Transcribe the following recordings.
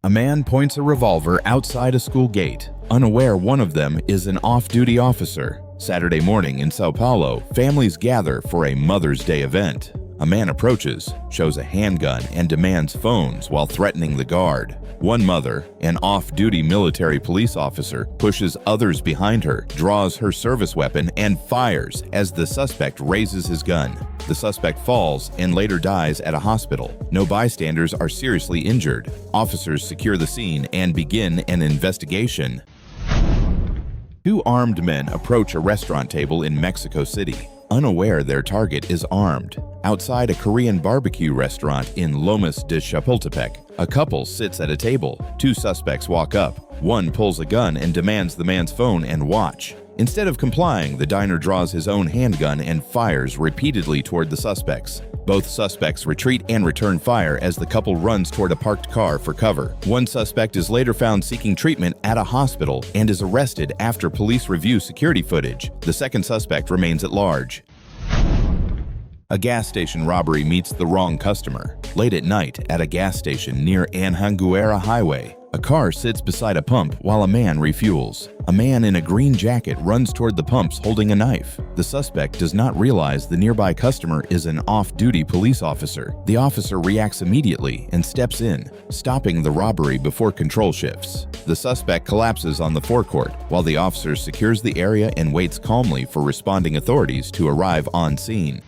A man points a revolver outside a school gate, unaware one of them is an off-duty officer. Saturday morning in Sao Paulo, families gather for a Mother's Day event. A man approaches, shows a handgun, and demands phones while threatening the guard. One mother, an off-duty military police officer, pushes others behind her, draws her service weapon, and fires as the suspect raises his gun. The suspect falls and later dies at a hospital. No bystanders are seriously injured. Officers secure the scene and begin an investigation. Two armed men approach a restaurant table in Mexico City, unaware their target is armed. Outside a Korean barbecue restaurant in Lomas de Chapultepec, a couple sits at a table. Two suspects walk up. One pulls a gun and demands the man's phone and watch. Instead of complying, the diner draws his own handgun and fires repeatedly toward the suspects. Both suspects retreat and return fire as the couple runs toward a parked car for cover. One suspect is later found seeking treatment at a hospital and is arrested after police review security footage. The second suspect remains at large. A gas station robbery meets the wrong customer. Late at night at a gas station near Anhanguera Highway, a car sits beside a pump while a man refuels. A man in a green jacket runs toward the pumps holding a knife. The suspect does not realize the nearby customer is an off-duty police officer. The officer reacts immediately and steps in, stopping the robbery before control shifts. The suspect collapses on the forecourt while the officer secures the area and waits calmly for responding authorities to arrive on scene.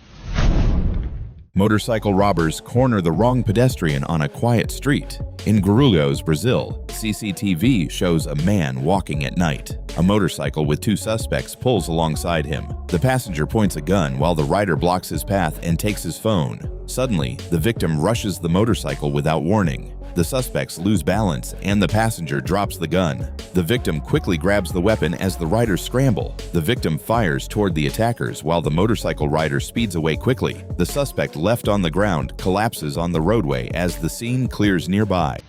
Motorcycle robbers corner the wrong pedestrian on a quiet street. In Guarulhos, Brazil, CCTV shows a man walking at night. A motorcycle with two suspects pulls alongside him. The passenger points a gun while the rider blocks his path and takes his phone. Suddenly, the victim rushes the motorcycle without warning. The suspects lose balance and the passenger drops the gun. The victim quickly grabs the weapon as the riders scramble. The victim fires toward the attackers while the motorcycle rider speeds away quickly. The suspect left on the ground collapses on the roadway as the scene clears nearby.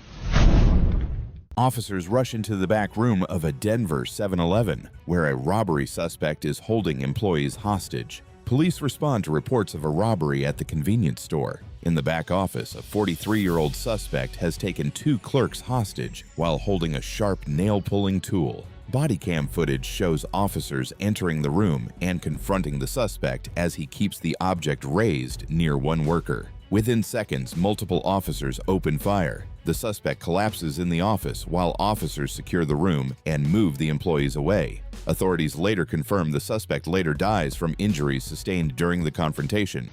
Officers rush into the back room of a Denver 7-Eleven, where a robbery suspect is holding employees hostage. Police respond to reports of a robbery at the convenience store. In the back office, a 43-year-old suspect has taken two clerks hostage while holding a sharp nail-pulling tool. Body cam footage shows officers entering the room and confronting the suspect as he keeps the object raised near one worker. Within seconds, multiple officers open fire. The suspect collapses in the office while officers secure the room and move the employees away. Authorities later confirm the suspect later dies from injuries sustained during the confrontation.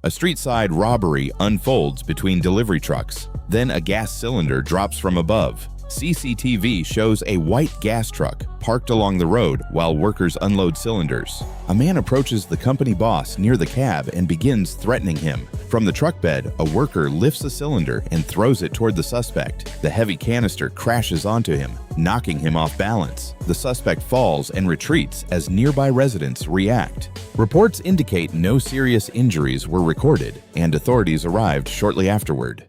A street-side robbery unfolds between delivery trucks. Then a gas cylinder drops from above. CCTV shows a white gas truck parked along the road while workers unload cylinders. A man approaches the company boss near the cab and begins threatening him. From the truck bed, a worker lifts a cylinder and throws it toward the suspect. The heavy canister crashes onto him, knocking him off balance. The suspect falls and retreats as nearby residents react. Reports indicate no serious injuries were recorded, and authorities arrived shortly afterward.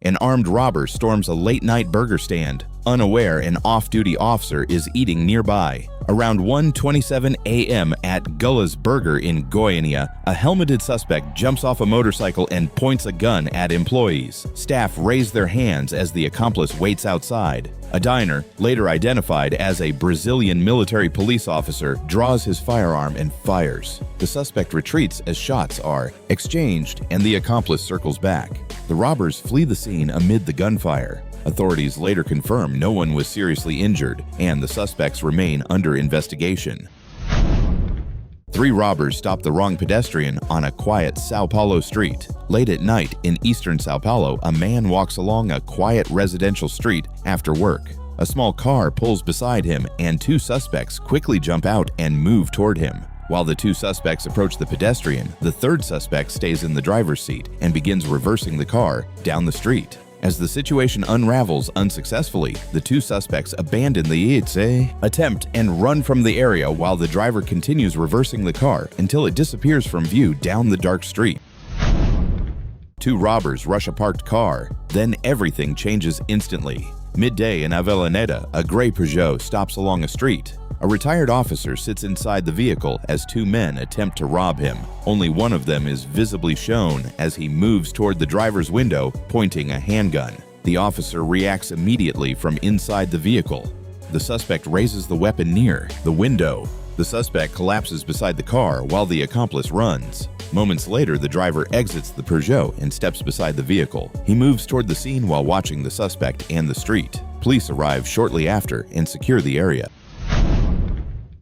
An armed robber storms a late-night burger stand. Unaware, an off-duty officer is eating nearby. Around 1:27 a.m. at Gulla's Burger in Goiânia, a helmeted suspect jumps off a motorcycle and points a gun at employees. Staff raise their hands as the accomplice waits outside. A diner, later identified as a Brazilian military police officer, draws his firearm and fires. The suspect retreats as shots are exchanged and the accomplice circles back. The robbers flee the scene amid the gunfire. Authorities later confirm no one was seriously injured, and the suspects remain under investigation. Three robbers stopped the wrong pedestrian on a quiet Sao Paulo street. Late at night in eastern Sao Paulo, a man walks along a quiet residential street after work. A small car pulls beside him, and two suspects quickly jump out and move toward him. While the two suspects approach the pedestrian, the third suspect stays in the driver's seat and begins reversing the car down the street. As the situation unravels unsuccessfully, the two suspects abandon the attempt and run from the area while the driver continues reversing the car until it disappears from view down the dark street. Two robbers rush a parked car, then everything changes instantly. Midday in Avellaneda, a gray Peugeot stops along a street. A retired officer sits inside the vehicle as two men attempt to rob him. Only one of them is visibly shown as he moves toward the driver's window, pointing a handgun. The officer reacts immediately from inside the vehicle. The suspect raises the weapon near the window. The suspect collapses beside the car while the accomplice runs. Moments later, the driver exits the Peugeot and steps beside the vehicle. He moves toward the scene while watching the suspect and the street. Police arrive shortly after and secure the area.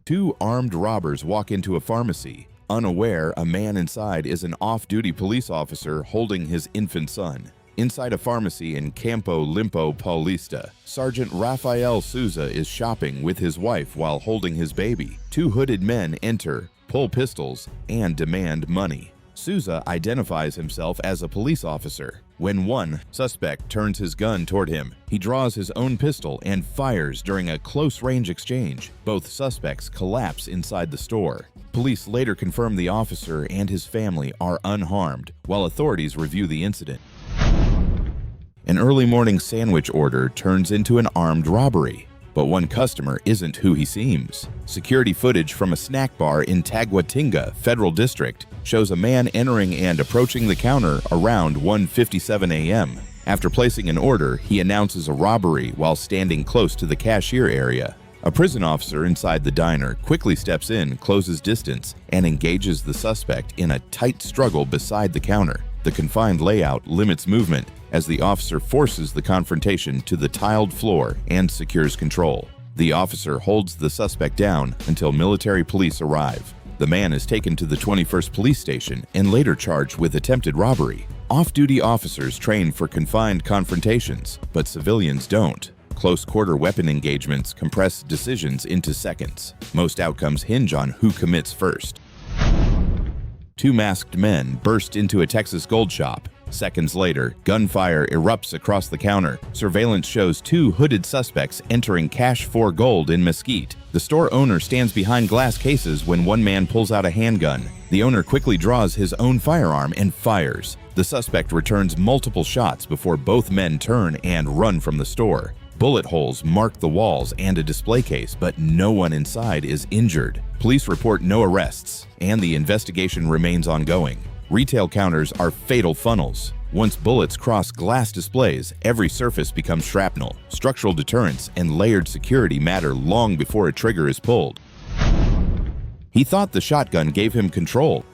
Two armed robbers walk into a pharmacy. Unaware, a man inside is an off-duty police officer holding his infant son. Inside a pharmacy in Campo Limpo Paulista, Sergeant Rafael Souza is shopping with his wife while holding his baby. Two hooded men enter, pull pistols, and demand money. Souza identifies himself as a police officer. When one suspect turns his gun toward him, he draws his own pistol and fires during a close-range exchange. Both suspects collapse inside the store. Police later confirm the officer and his family are unharmed, while authorities review the incident. An early morning sandwich order turns into an armed robbery. But one customer isn't who he seems. Security footage from a snack bar in Taguatinga Federal District shows a man entering and approaching the counter around 1:57 a.m. After placing an order, he announces a robbery while standing close to the cashier area. A prison officer inside the diner quickly steps in, closes distance, and engages the suspect in a tight struggle beside the counter. The confined layout limits movement as the officer forces the confrontation to the tiled floor and secures control. The officer holds the suspect down until military police arrive. The man is taken to the 21st Police Station and later charged with attempted robbery. Off-duty officers train for confined confrontations, but civilians don't. Close-quarter weapon engagements compress decisions into seconds. Most outcomes hinge on who commits first. Two masked men burst into a Texas gold shop. Seconds later, gunfire erupts across the counter. Surveillance shows two hooded suspects entering cash for gold in Mesquite. The store owner stands behind glass cases when one man pulls out a handgun. The owner quickly draws his own firearm and fires. The suspect returns multiple shots before both men turn and run from the store. Bullet holes mark the walls and a display case, but no one inside is injured. Police report no arrests, and the investigation remains ongoing. Retail counters are fatal funnels. Once bullets cross glass displays, every surface becomes shrapnel. Structural deterrence and layered security matter long before a trigger is pulled. He thought the shotgun gave him control,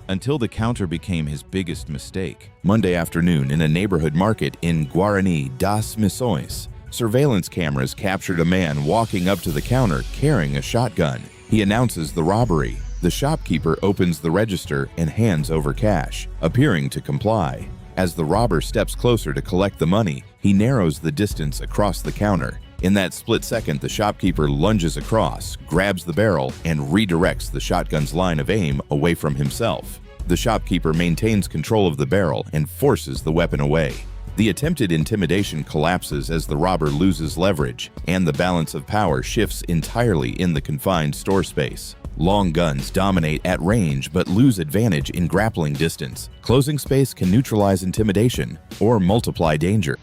until the counter became his biggest mistake. Monday afternoon in a neighborhood market in Guarani das Missões, surveillance cameras captured a man walking up to the counter carrying a shotgun. He announces the robbery. The shopkeeper opens the register and hands over cash, appearing to comply. As the robber steps closer to collect the money, he narrows the distance across the counter. In that split second, the shopkeeper lunges across, grabs the barrel, and redirects the shotgun's line of aim away from himself. The shopkeeper maintains control of the barrel and forces the weapon away. The attempted intimidation collapses as the robber loses leverage, and the balance of power shifts entirely in the confined store space. Long guns dominate at range but lose advantage in grappling distance. Closing space can neutralize intimidation or multiply danger.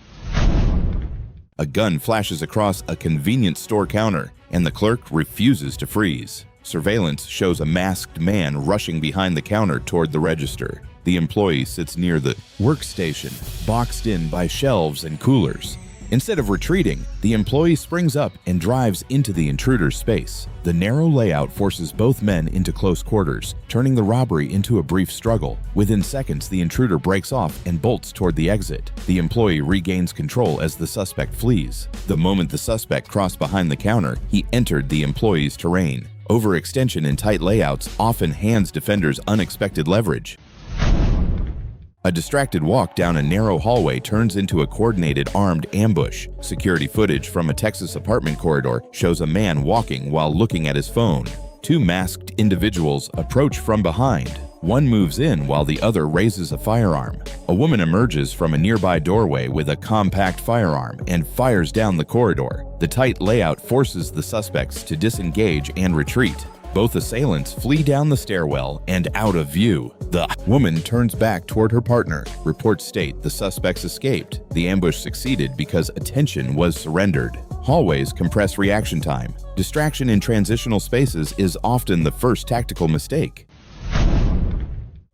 A gun flashes across a convenience store counter, and the clerk refuses to freeze. Surveillance shows a masked man rushing behind the counter toward the register. The employee sits near the workstation, boxed in by shelves and coolers. Instead of retreating, the employee springs up and drives into the intruder's space. The narrow layout forces both men into close quarters, turning the robbery into a brief struggle. Within seconds, the intruder breaks off and bolts toward the exit. The employee regains control as the suspect flees. The moment the suspect crossed behind the counter, he entered the employee's terrain. Overextension in tight layouts often hands defenders unexpected leverage. A distracted walk down a narrow hallway turns into a coordinated armed ambush. Security footage from a Texas apartment corridor shows a man walking while looking at his phone. Two masked individuals approach from behind. One moves in while the other raises a firearm. A woman emerges from a nearby doorway with a compact firearm and fires down the corridor. The tight layout forces the suspects to disengage and retreat. Both assailants flee down the stairwell and out of view. The woman turns back toward her partner. Reports state the suspects escaped. The ambush succeeded because attention was surrendered. Hallways compress reaction time. Distraction in transitional spaces is often the first tactical mistake.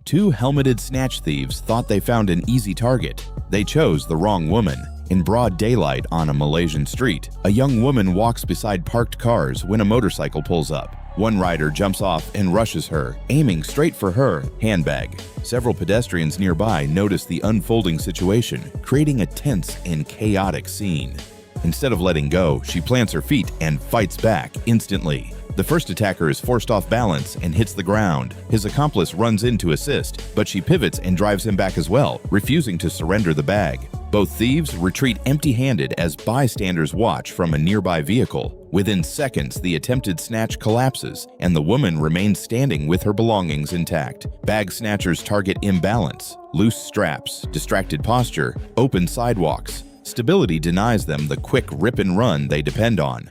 Two helmeted snatch thieves thought they found an easy target. They chose the wrong woman. In broad daylight on a Malaysian street, a young woman walks beside parked cars when a motorcycle pulls up. One rider jumps off and rushes her, aiming straight for her handbag. Several pedestrians nearby notice the unfolding situation, creating a tense and chaotic scene. Instead of letting go, she plants her feet and fights back instantly. The first attacker is forced off balance and hits the ground. His accomplice runs in to assist, but she pivots and drives him back as well, refusing to surrender the bag. Both thieves retreat empty-handed as bystanders watch from a nearby vehicle. Within seconds, the attempted snatch collapses, and the woman remains standing with her belongings intact. Bag snatchers target imbalance, loose straps, distracted posture, open sidewalks. Stability denies them the quick rip and run they depend on.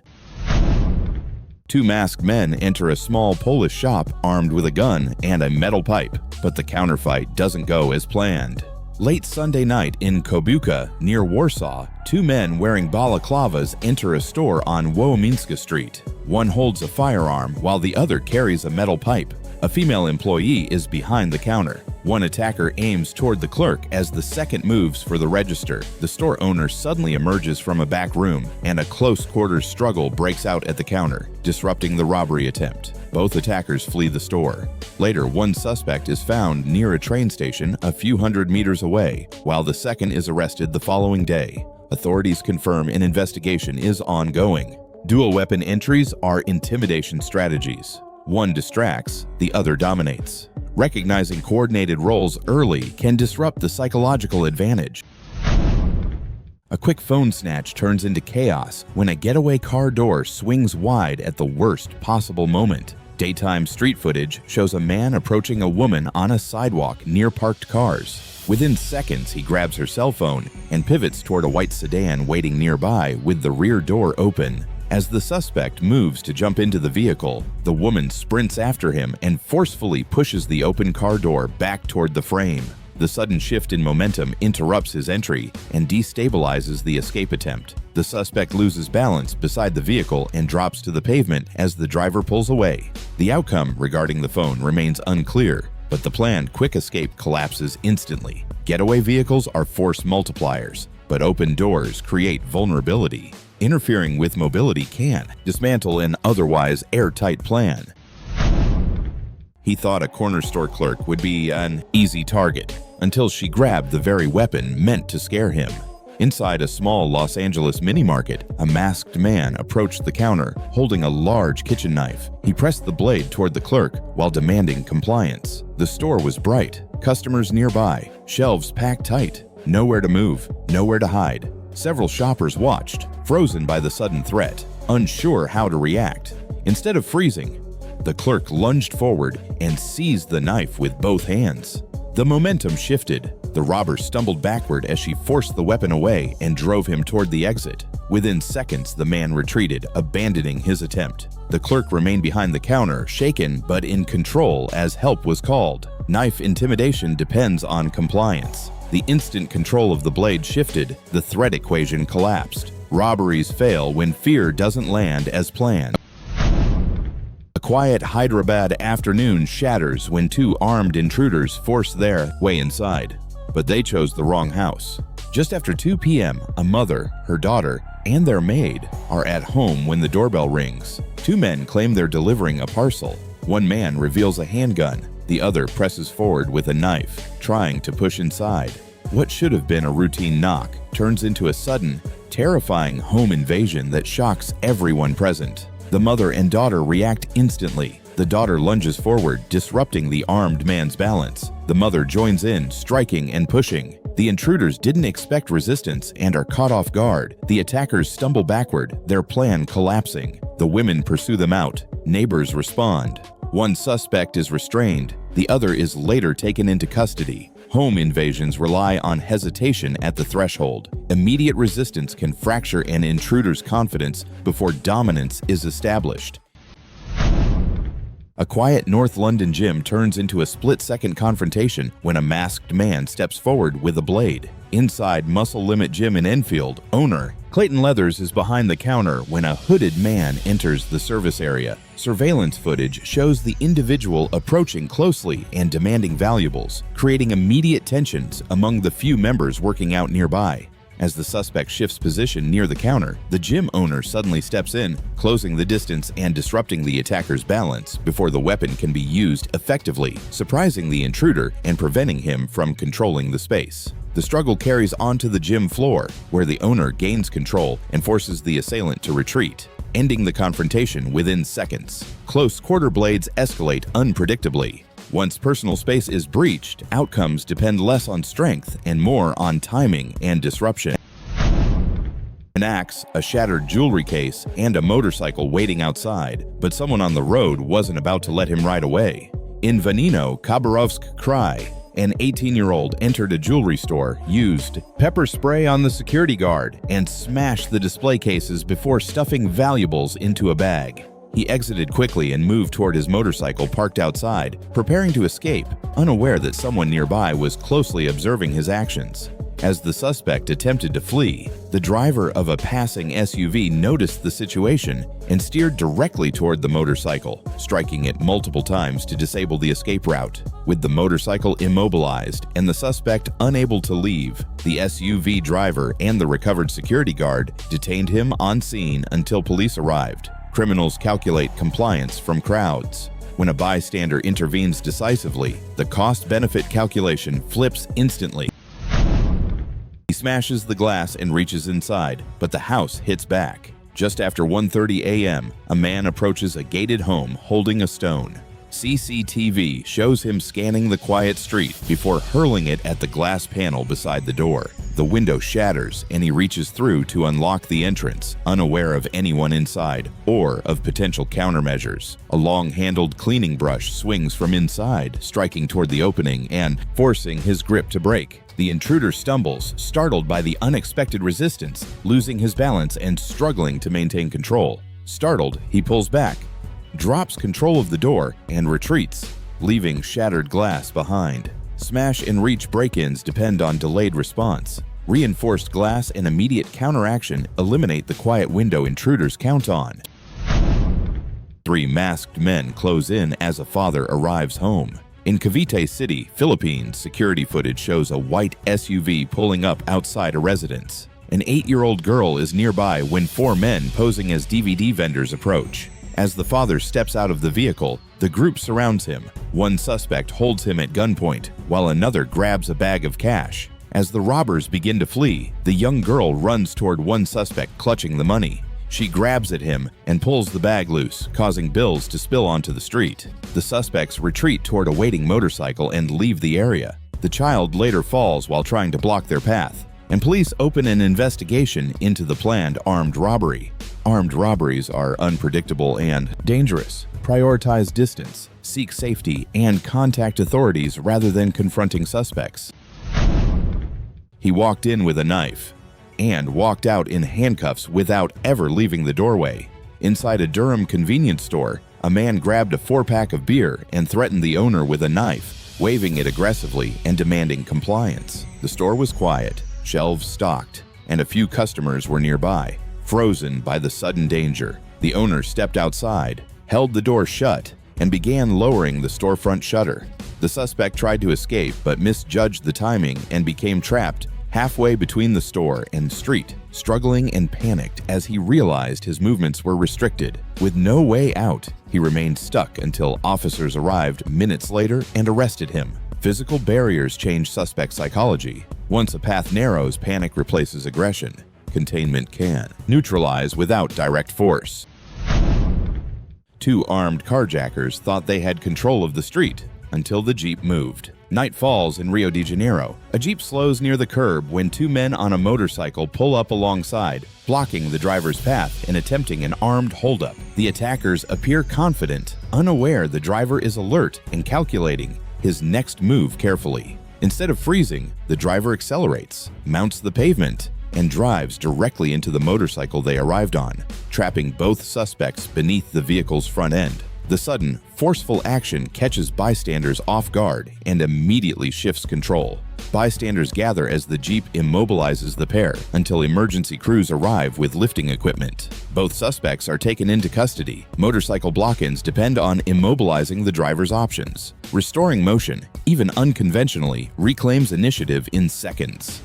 Two masked men enter a small Polish shop armed with a gun and a metal pipe, but the counterfight doesn't go as planned. Late Sunday night in Kobuka, near Warsaw, two men wearing balaclavas enter a store on Wołominska Street. One holds a firearm while the other carries a metal pipe. A female employee is behind the counter. One attacker aims toward the clerk as the second moves for the register. The store owner suddenly emerges from a back room, and a close-quarters struggle breaks out at the counter, disrupting the robbery attempt. Both attackers flee the store. Later, one suspect is found near a train station a few hundred meters away, while the second is arrested the following day. Authorities confirm an investigation is ongoing. Dual weapon entries are intimidation strategies. One distracts, the other dominates. Recognizing coordinated roles early can disrupt the psychological advantage. A quick phone snatch turns into chaos when a getaway car door swings wide at the worst possible moment. Daytime street footage shows a man approaching a woman on a sidewalk near parked cars. Within seconds, he grabs her cell phone and pivots toward a white sedan waiting nearby with the rear door open. As the suspect moves to jump into the vehicle, the woman sprints after him and forcefully pushes the open car door back toward the frame. The sudden shift in momentum interrupts his entry and destabilizes the escape attempt. The suspect loses balance beside the vehicle and drops to the pavement as the driver pulls away. The outcome regarding the phone remains unclear, but the planned quick escape collapses instantly. Getaway vehicles are force multipliers, but open doors create vulnerability. Interfering with mobility can dismantle an otherwise airtight plan. He thought a corner store clerk would be an easy target until she grabbed the very weapon meant to scare him. Inside a small Los Angeles mini-market, a masked man approached the counter holding a large kitchen knife. He pressed the blade toward the clerk while demanding compliance. The store was bright, customers nearby, shelves packed tight, nowhere to move, nowhere to hide. Several shoppers watched, frozen by the sudden threat, unsure how to react. Instead of freezing, the clerk lunged forward and seized the knife with both hands. The momentum shifted. The robber stumbled backward as she forced the weapon away and drove him toward the exit. Within seconds, the man retreated, abandoning his attempt. The clerk remained behind the counter, shaken but in control as help was called. Knife intimidation depends on compliance. The instant control of the blade shifted, the threat equation collapsed. Robberies fail when fear doesn't land as planned. A quiet Hyderabad afternoon shatters when two armed intruders force their way inside. But they chose the wrong house. Just after 2 p.m., a mother, her daughter, and their maid are at home when the doorbell rings. Two men claim they're delivering a parcel. One man reveals a handgun. The other presses forward with a knife, trying to push inside. What should have been a routine knock turns into a sudden, terrifying home invasion that shocks everyone present. The mother and daughter react instantly. The daughter lunges forward, disrupting the armed man's balance. The mother joins in, striking and pushing. The intruders didn't expect resistance and are caught off guard. The attackers stumble backward, their plan collapsing. The women pursue them out. Neighbors respond. One suspect is restrained. The other is later taken into custody. Home invasions rely on hesitation at the threshold. Immediate resistance can fracture an intruder's confidence before dominance is established. A quiet North London gym turns into a split-second confrontation when a masked man steps forward with a blade. Inside Muscle Limit Gym in Enfield, owner Clayton Leathers is behind the counter when a hooded man enters the service area. Surveillance footage shows the individual approaching closely and demanding valuables, creating immediate tensions among the few members working out nearby. As the suspect shifts position near the counter, the gym owner suddenly steps in, closing the distance and disrupting the attacker's balance before the weapon can be used effectively, surprising the intruder and preventing him from controlling the space. The struggle carries onto the gym floor, where the owner gains control and forces the assailant to retreat, ending the confrontation within seconds. Close quarter blades escalate unpredictably. Once personal space is breached, outcomes depend less on strength and more on timing and disruption. An axe, a shattered jewelry case, and a motorcycle waiting outside, but someone on the road wasn't about to let him ride away. In Vanino, Khabarovsk Krai, an 18-year-old entered a jewelry store, used pepper spray on the security guard, and smashed the display cases before stuffing valuables into a bag. He exited quickly and moved toward his motorcycle parked outside, preparing to escape, unaware that someone nearby was closely observing his actions. As the suspect attempted to flee, the driver of a passing SUV noticed the situation and steered directly toward the motorcycle, striking it multiple times to disable the escape route. With the motorcycle immobilized and the suspect unable to leave, the SUV driver and the recovered security guard detained him on scene until police arrived. Criminals calculate compliance from crowds. When a bystander intervenes decisively, the cost-benefit calculation flips instantly. He smashes the glass and reaches inside, but the house hits back. Just after 1:30 a.m., a man approaches a gated home holding a stone. CCTV shows him scanning the quiet street before hurling it at the glass panel beside the door. The window shatters and he reaches through to unlock the entrance, unaware of anyone inside or of potential countermeasures. A long-handled cleaning brush swings from inside, striking toward the opening and forcing his grip to break. The intruder stumbles, startled by the unexpected resistance, losing his balance and struggling to maintain control. Startled, he pulls back, drops control of the door, and retreats, leaving shattered glass behind. Smash and reach break-ins depend on delayed response. Reinforced glass and immediate counteraction eliminate the quiet window intruders count on. 3 masked men close in as a father arrives home. In Cavite City, Philippines, security footage shows a white SUV pulling up outside a residence. An 8-year-old girl is nearby when 4 men posing as DVD vendors approach. As the father steps out of the vehicle, the group surrounds him. One suspect holds him at gunpoint, while another grabs a bag of cash. As the robbers begin to flee, the young girl runs toward one suspect clutching the money. She grabs at him and pulls the bag loose, causing bills to spill onto the street. The suspects retreat toward a waiting motorcycle and leave the area. The child later falls while trying to block their path, and police open an investigation into the planned armed robbery. Armed robberies are unpredictable and dangerous. Prioritize distance, seek safety, and contact authorities rather than confronting suspects. He walked in with a knife and walked out in handcuffs without ever leaving the doorway. Inside a Durham convenience store, a man grabbed a 4-pack of beer and threatened the owner with a knife, waving it aggressively and demanding compliance. The store was quiet, shelves stocked, and a few customers were nearby. Frozen by the sudden danger, the owner stepped outside, held the door shut, and began lowering the storefront shutter. The suspect tried to escape but misjudged the timing and became trapped halfway between the store and street, struggling and panicked as he realized his movements were restricted. With no way out, he remained stuck until officers arrived minutes later and arrested him. Physical barriers change suspect psychology. Once a path narrows, panic replaces aggression. Containment can neutralize without direct force. 2 armed carjackers thought they had control of the street until the Jeep moved. Night falls in Rio de Janeiro. A Jeep slows near the curb when 2 men on a motorcycle pull up alongside, blocking the driver's path and attempting an armed holdup. The attackers appear confident, unaware the driver is alert and calculating his next move carefully. Instead of freezing, the driver accelerates, mounts the pavement, and drives directly into the motorcycle they arrived on, trapping both suspects beneath the vehicle's front end. The sudden, forceful action catches bystanders off guard and immediately shifts control. Bystanders gather as the Jeep immobilizes the pair until emergency crews arrive with lifting equipment. Both suspects are taken into custody. Motorcycle block-ins depend on immobilizing the driver's options. Restoring motion, even unconventionally, reclaims initiative in seconds.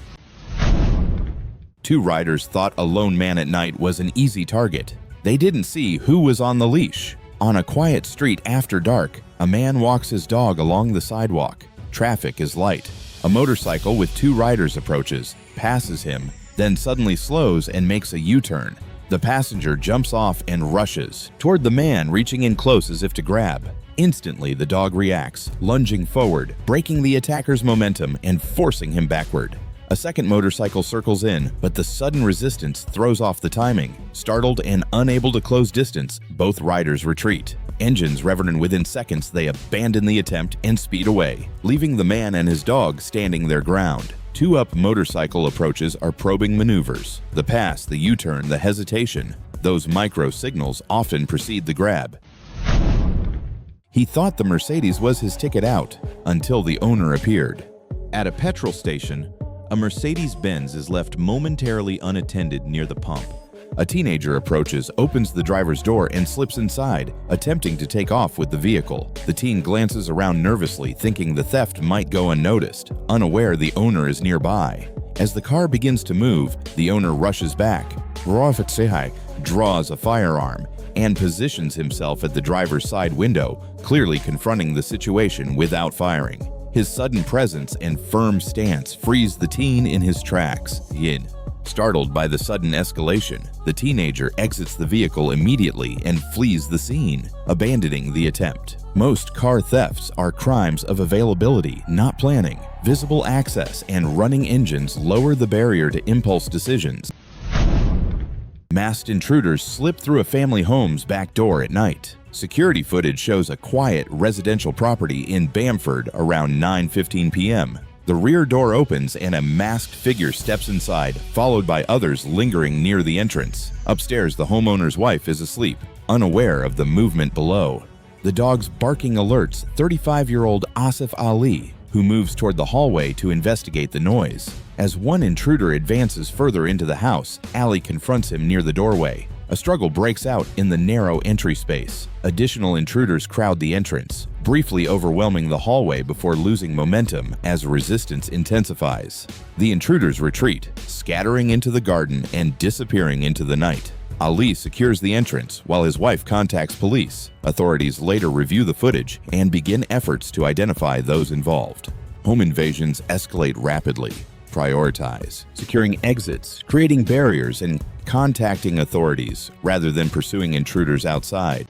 Two riders thought a lone man at night was an easy target. They didn't see who was on the leash. On a quiet street after dark, a man walks his dog along the sidewalk. Traffic is light. A motorcycle with two riders approaches, passes him, then suddenly slows and makes a U-turn. The passenger jumps off and rushes toward the man, reaching in close as if to grab. Instantly, the dog reacts, lunging forward, breaking the attacker's momentum and forcing him backward. A second motorcycle circles in, but the sudden resistance throws off the timing. Startled and unable to close distance, both riders retreat. Engines revving within seconds, they abandon the attempt and speed away, leaving the man and his dog standing their ground. Two up motorcycle approaches are probing maneuvers. The pass, the U-turn, the hesitation. Those micro signals often precede the grab. He thought the Mercedes was his ticket out until the owner appeared. At a petrol station, a Mercedes-Benz is left momentarily unattended near the pump. A teenager approaches, opens the driver's door, and slips inside, attempting to take off with the vehicle. The teen glances around nervously, thinking the theft might go unnoticed, unaware the owner is nearby. As the car begins to move, the owner rushes back, draws a firearm, and positions himself at the driver's side window, clearly confronting the situation without firing. His sudden presence and firm stance freeze the teen in his tracks. Startled by the sudden escalation, the teenager exits the vehicle immediately and flees the scene, abandoning the attempt. Most car thefts are crimes of availability, not planning. Visible access and running engines lower the barrier to impulse decisions. Masked intruders slip through a family home's back door at night. Security footage shows a quiet residential property in Bamford around 9:15 p.m. The rear door opens and a masked figure steps inside, followed by others lingering near the entrance. Upstairs, the homeowner's wife is asleep, unaware of the movement below. The dog's barking alerts 35-year-old Asif Ali, who moves toward the hallway to investigate the noise. As one intruder advances further into the house, Ali confronts him near the doorway. A struggle breaks out in the narrow entry space. Additional intruders crowd the entrance, briefly overwhelming the hallway before losing momentum as resistance intensifies. The intruders retreat, scattering into the garden and disappearing into the night. Ali secures the entrance while his wife contacts police. Authorities later review the footage and begin efforts to identify those involved. Home invasions escalate rapidly. Prioritize securing exits, creating barriers, and contacting authorities rather than pursuing intruders outside.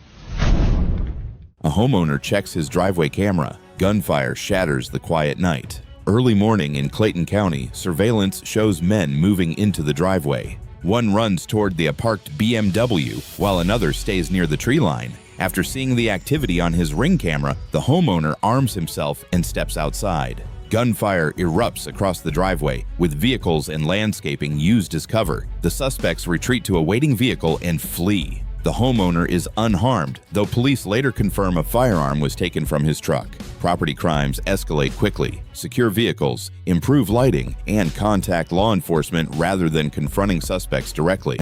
A homeowner checks his driveway camera. Gunfire shatters the quiet night. Early morning in Clayton County, surveillance shows men moving into the driveway. One runs toward the parked BMW while another stays near the tree line. After seeing the activity on his Ring camera, the homeowner arms himself and steps outside. Gunfire erupts across the driveway, with vehicles and landscaping used as cover. The suspects retreat to a waiting vehicle and flee. The homeowner is unharmed, though police later confirm a firearm was taken from his truck. Property crimes escalate quickly. Secure vehicles, improve lighting, and contact law enforcement rather than confronting suspects directly.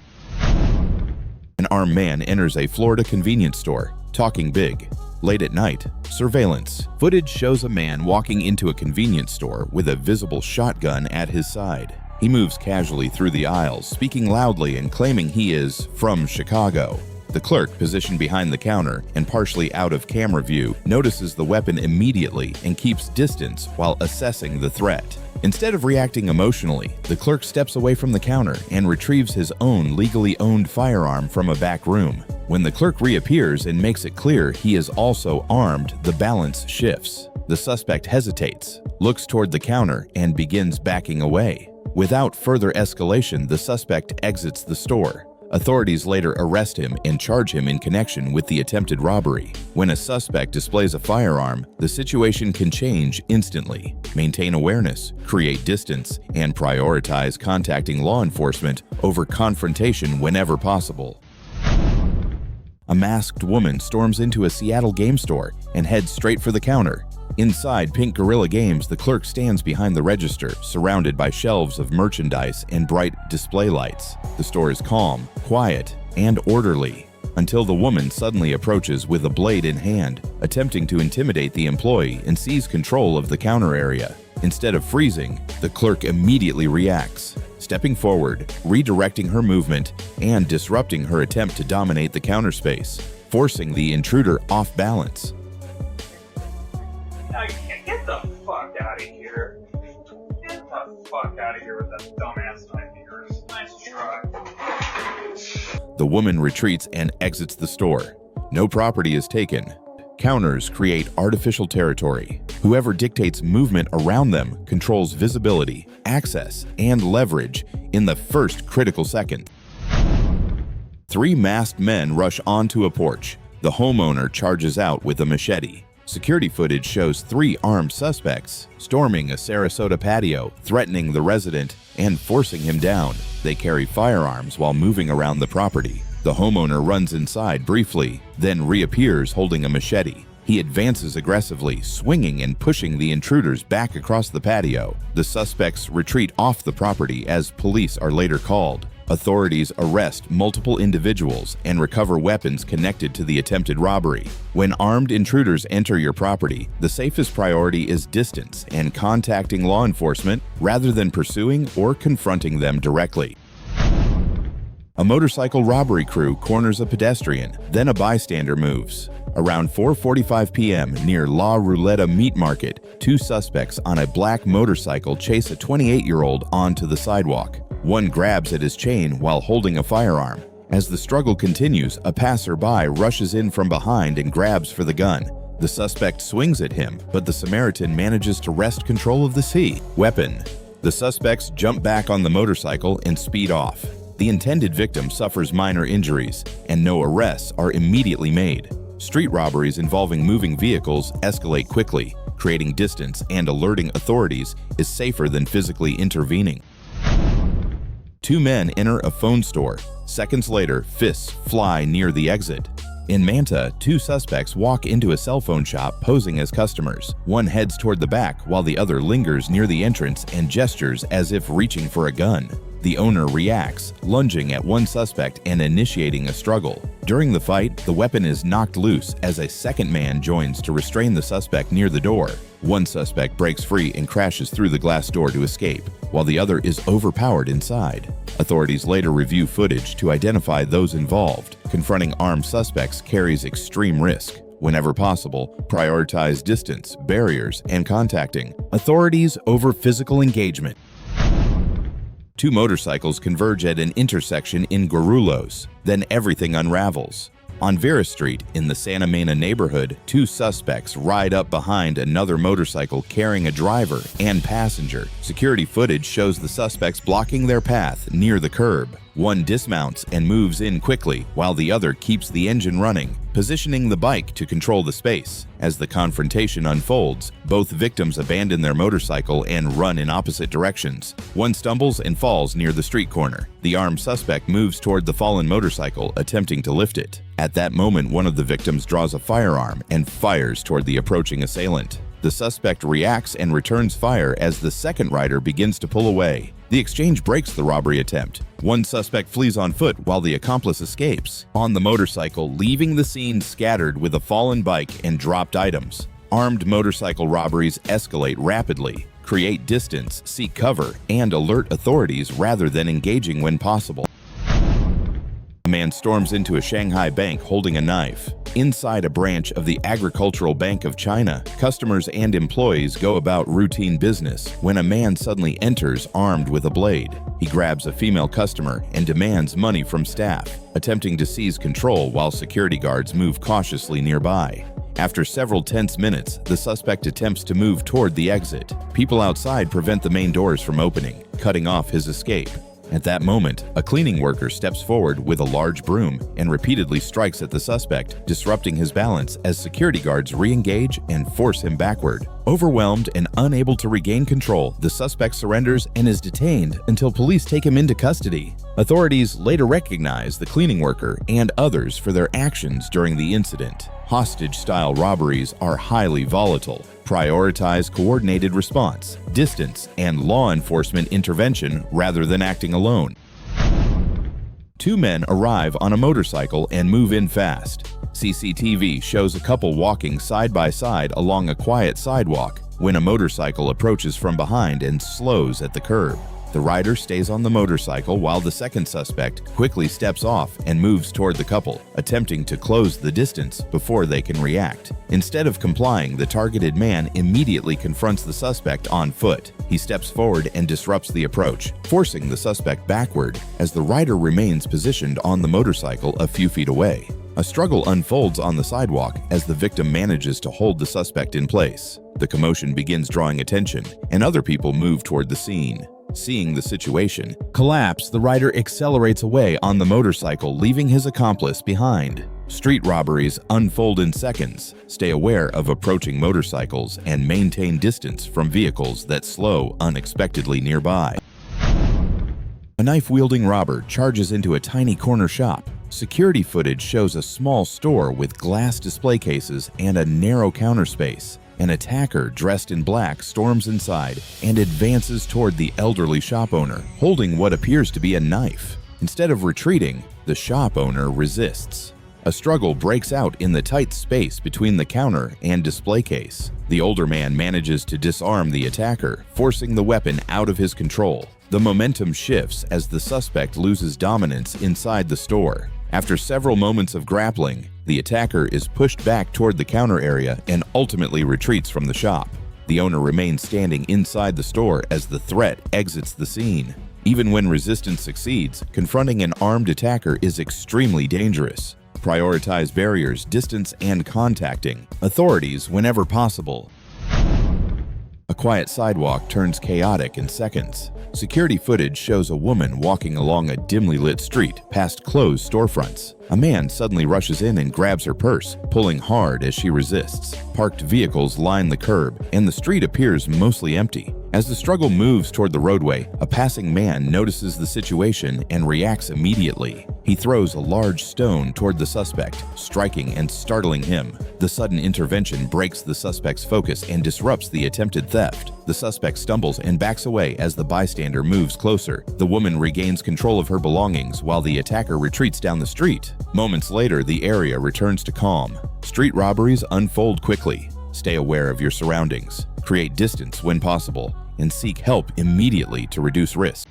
An armed man enters a Florida convenience store, talking big. Late at night, surveillance. Footage shows a man walking into a convenience store with a visible shotgun at his side. He moves casually through the aisles, speaking loudly and claiming he is from Chicago. The clerk, positioned behind the counter and partially out of camera view, notices the weapon immediately and keeps distance while assessing the threat. Instead of reacting emotionally, the clerk steps away from the counter and retrieves his own legally owned firearm from a back room. When the clerk reappears and makes it clear he is also armed, the balance shifts. The suspect hesitates, looks toward the counter, and begins backing away. Without further escalation, the suspect exits the store. Authorities later arrest him and charge him in connection with the attempted robbery. When a suspect displays a firearm, the situation can change instantly. Maintain awareness, create distance, and prioritize contacting law enforcement over confrontation whenever possible. A masked woman storms into a Seattle game store and heads straight for the counter. Inside Pink Gorilla Games, the clerk stands behind the register, surrounded by shelves of merchandise and bright display lights. The store is calm, quiet, and orderly, until the woman suddenly approaches with a blade in hand, attempting to intimidate the employee and seize control of the counter area. Instead of freezing, the clerk immediately reacts, stepping forward, redirecting her movement, and disrupting her attempt to dominate the counter space, forcing the intruder off balance. Now you can't get the fuck out of here. Get the fuck out of here with that dumbass knife of yours. Nice try. The woman retreats and exits the store. No property is taken. Counters create artificial territory. Whoever dictates movement around them controls visibility, access, and leverage in the first critical second. 3 masked men rush onto a porch. The homeowner charges out with a machete. Security footage shows 3 armed suspects storming a Sarasota patio, threatening the resident and forcing him down. They carry firearms while moving around the property. The homeowner runs inside briefly, then reappears holding a machete. He advances aggressively, swinging and pushing the intruders back across the patio. The suspects retreat off the property as police are later called. Authorities arrest multiple individuals and recover weapons connected to the attempted robbery. When armed intruders enter your property, the safest priority is distance and contacting law enforcement rather than pursuing or confronting them directly. A motorcycle robbery crew corners a pedestrian, then a bystander moves. Around 4:45 p.m. near La Ruleta Meat Market, 2 suspects on a black motorcycle chase a 28-year-old onto the sidewalk. One grabs at his chain while holding a firearm. As the struggle continues, a passerby rushes in from behind and grabs for the gun. The suspect swings at him, but the Samaritan manages to wrest control of the weapon. The suspects jump back on the motorcycle and speed off. The intended victim suffers minor injuries, and no arrests are immediately made. Street robberies involving moving vehicles escalate quickly. Creating distance and alerting authorities is safer than physically intervening. 2 men enter a phone store. Seconds later, fists fly near the exit. In Manta, 2 suspects walk into a cell phone shop posing as customers. One heads toward the back while the other lingers near the entrance and gestures as if reaching for a gun. The owner reacts, lunging at one suspect and initiating a struggle. During the fight, the weapon is knocked loose as a second man joins to restrain the suspect near the door. One suspect breaks free and crashes through the glass door to escape, while the other is overpowered inside. Authorities later review footage to identify those involved. Confronting armed suspects carries extreme risk. Whenever possible, prioritize distance, barriers, and contacting authorities over physical engagement. 2 motorcycles converge at an intersection in Guarulhos. Then everything unravels. On Vera Street, in the Santa Mena neighborhood, 2 suspects ride up behind another motorcycle carrying a driver and passenger. Security footage shows the suspects blocking their path near the curb. One dismounts and moves in quickly, while the other keeps the engine running, positioning the bike to control the space. As the confrontation unfolds, both victims abandon their motorcycle and run in opposite directions. One stumbles and falls near the street corner. The armed suspect moves toward the fallen motorcycle, attempting to lift it. At that moment, one of the victims draws a firearm and fires toward the approaching assailant. The suspect reacts and returns fire as the second rider begins to pull away. The exchange breaks the robbery attempt. One suspect flees on foot while the accomplice escapes on the motorcycle, leaving the scene scattered with a fallen bike and dropped items. Armed motorcycle robberies escalate rapidly. Create distance, seek cover, and alert authorities rather than engaging when possible. A man storms into a Shanghai bank holding a knife. Inside a branch of the Agricultural Bank of China, customers and employees go about routine business when a man suddenly enters armed with a blade. He grabs a female customer and demands money from staff, attempting to seize control while security guards move cautiously nearby. After several tense minutes, the suspect attempts to move toward the exit. People outside prevent the main doors from opening, cutting off his escape. At that moment, a cleaning worker steps forward with a large broom and repeatedly strikes at the suspect, disrupting his balance as security guards re-engage and force him backward. Overwhelmed and unable to regain control, the suspect surrenders and is detained until police take him into custody. Authorities later recognize the cleaning worker and others for their actions during the incident. Hostage-style robberies are highly volatile. Prioritize coordinated response, distance, and law enforcement intervention rather than acting alone. Two men arrive on a motorcycle and move in fast. CCTV shows a couple walking side by side along a quiet sidewalk when a motorcycle approaches from behind and slows at the curb. The rider stays on the motorcycle while the second suspect quickly steps off and moves toward the couple, attempting to close the distance before they can react. Instead of complying, the targeted man immediately confronts the suspect on foot. He steps forward and disrupts the approach, forcing the suspect backward as the rider remains positioned on the motorcycle a few feet away. A struggle unfolds on the sidewalk as the victim manages to hold the suspect in place. The commotion begins drawing attention, and other people move toward the scene. Seeing the situation collapse, the rider accelerates away on the motorcycle, leaving his accomplice behind. Street robberies unfold in seconds. Stay aware of approaching motorcycles and maintain distance from vehicles that slow unexpectedly nearby. A knife-wielding robber charges into a tiny corner shop. Security footage shows a small store with glass display cases and a narrow counter space. An attacker dressed in black storms inside and advances toward the elderly shop owner, holding what appears to be a knife. Instead of retreating, the shop owner resists. A struggle breaks out in the tight space between the counter and display case. The older man manages to disarm the attacker, forcing the weapon out of his control. The momentum shifts as the suspect loses dominance inside the store. After several moments of grappling, the attacker is pushed back toward the counter area and ultimately retreats from the shop. The owner remains standing inside the store as the threat exits the scene. Even when resistance succeeds, confronting an armed attacker is extremely dangerous. Prioritize barriers, distance, and contacting authorities whenever possible. A quiet sidewalk turns chaotic in seconds. Security footage shows a woman walking along a dimly lit street past closed storefronts. A man suddenly rushes in and grabs her purse, pulling hard as she resists. Parked vehicles line the curb, and the street appears mostly empty. As the struggle moves toward the roadway, a passing man notices the situation and reacts immediately. He throws a large stone toward the suspect, striking and startling him. The sudden intervention breaks the suspect's focus and disrupts the attempted theft. The suspect stumbles and backs away as the bystander moves closer. The woman regains control of her belongings while the attacker retreats down the street. Moments later, the area returns to calm. Street robberies unfold quickly. Stay aware of your surroundings, create distance when possible, and seek help immediately to reduce risk.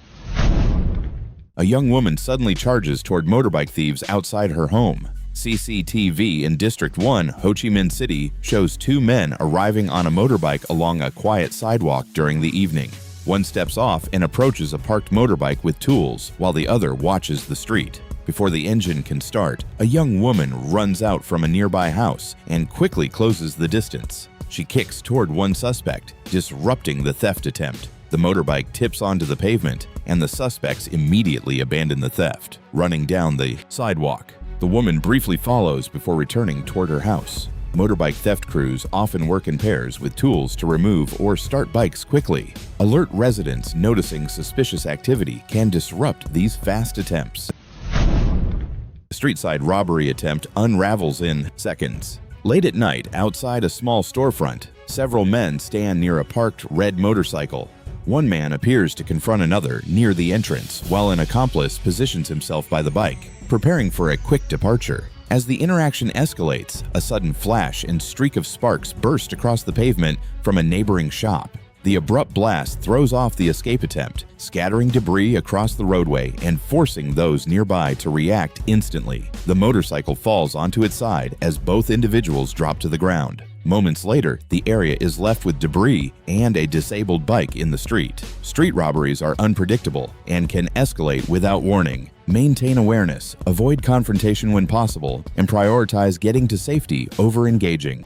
A young woman suddenly charges toward motorbike thieves outside her home. CCTV in District 1, Ho Chi Minh City, shows two men arriving on a motorbike along a quiet sidewalk during the evening. One steps off and approaches a parked motorbike with tools, while the other watches the street. Before the engine can start, a young woman runs out from a nearby house and quickly closes the distance. She kicks toward one suspect, disrupting the theft attempt. The motorbike tips onto the pavement, and the suspects immediately abandon the theft, running down the sidewalk. The woman briefly follows before returning toward her house. Motorbike theft crews often work in pairs with tools to remove or start bikes quickly. Alert residents noticing suspicious activity can disrupt these fast attempts. The street-side robbery attempt unravels in seconds. Late at night, outside a small storefront, several men stand near a parked red motorcycle. One man appears to confront another near the entrance, while an accomplice positions himself by the bike, preparing for a quick departure. As the interaction escalates, a sudden flash and streak of sparks burst across the pavement from a neighboring shop. The abrupt blast throws off the escape attempt, scattering debris across the roadway and forcing those nearby to react instantly. The motorcycle falls onto its side as both individuals drop to the ground. Moments later, the area is left with debris and a disabled bike in the street. Street robberies are unpredictable and can escalate without warning. Maintain awareness, avoid confrontation when possible, and prioritize getting to safety over engaging.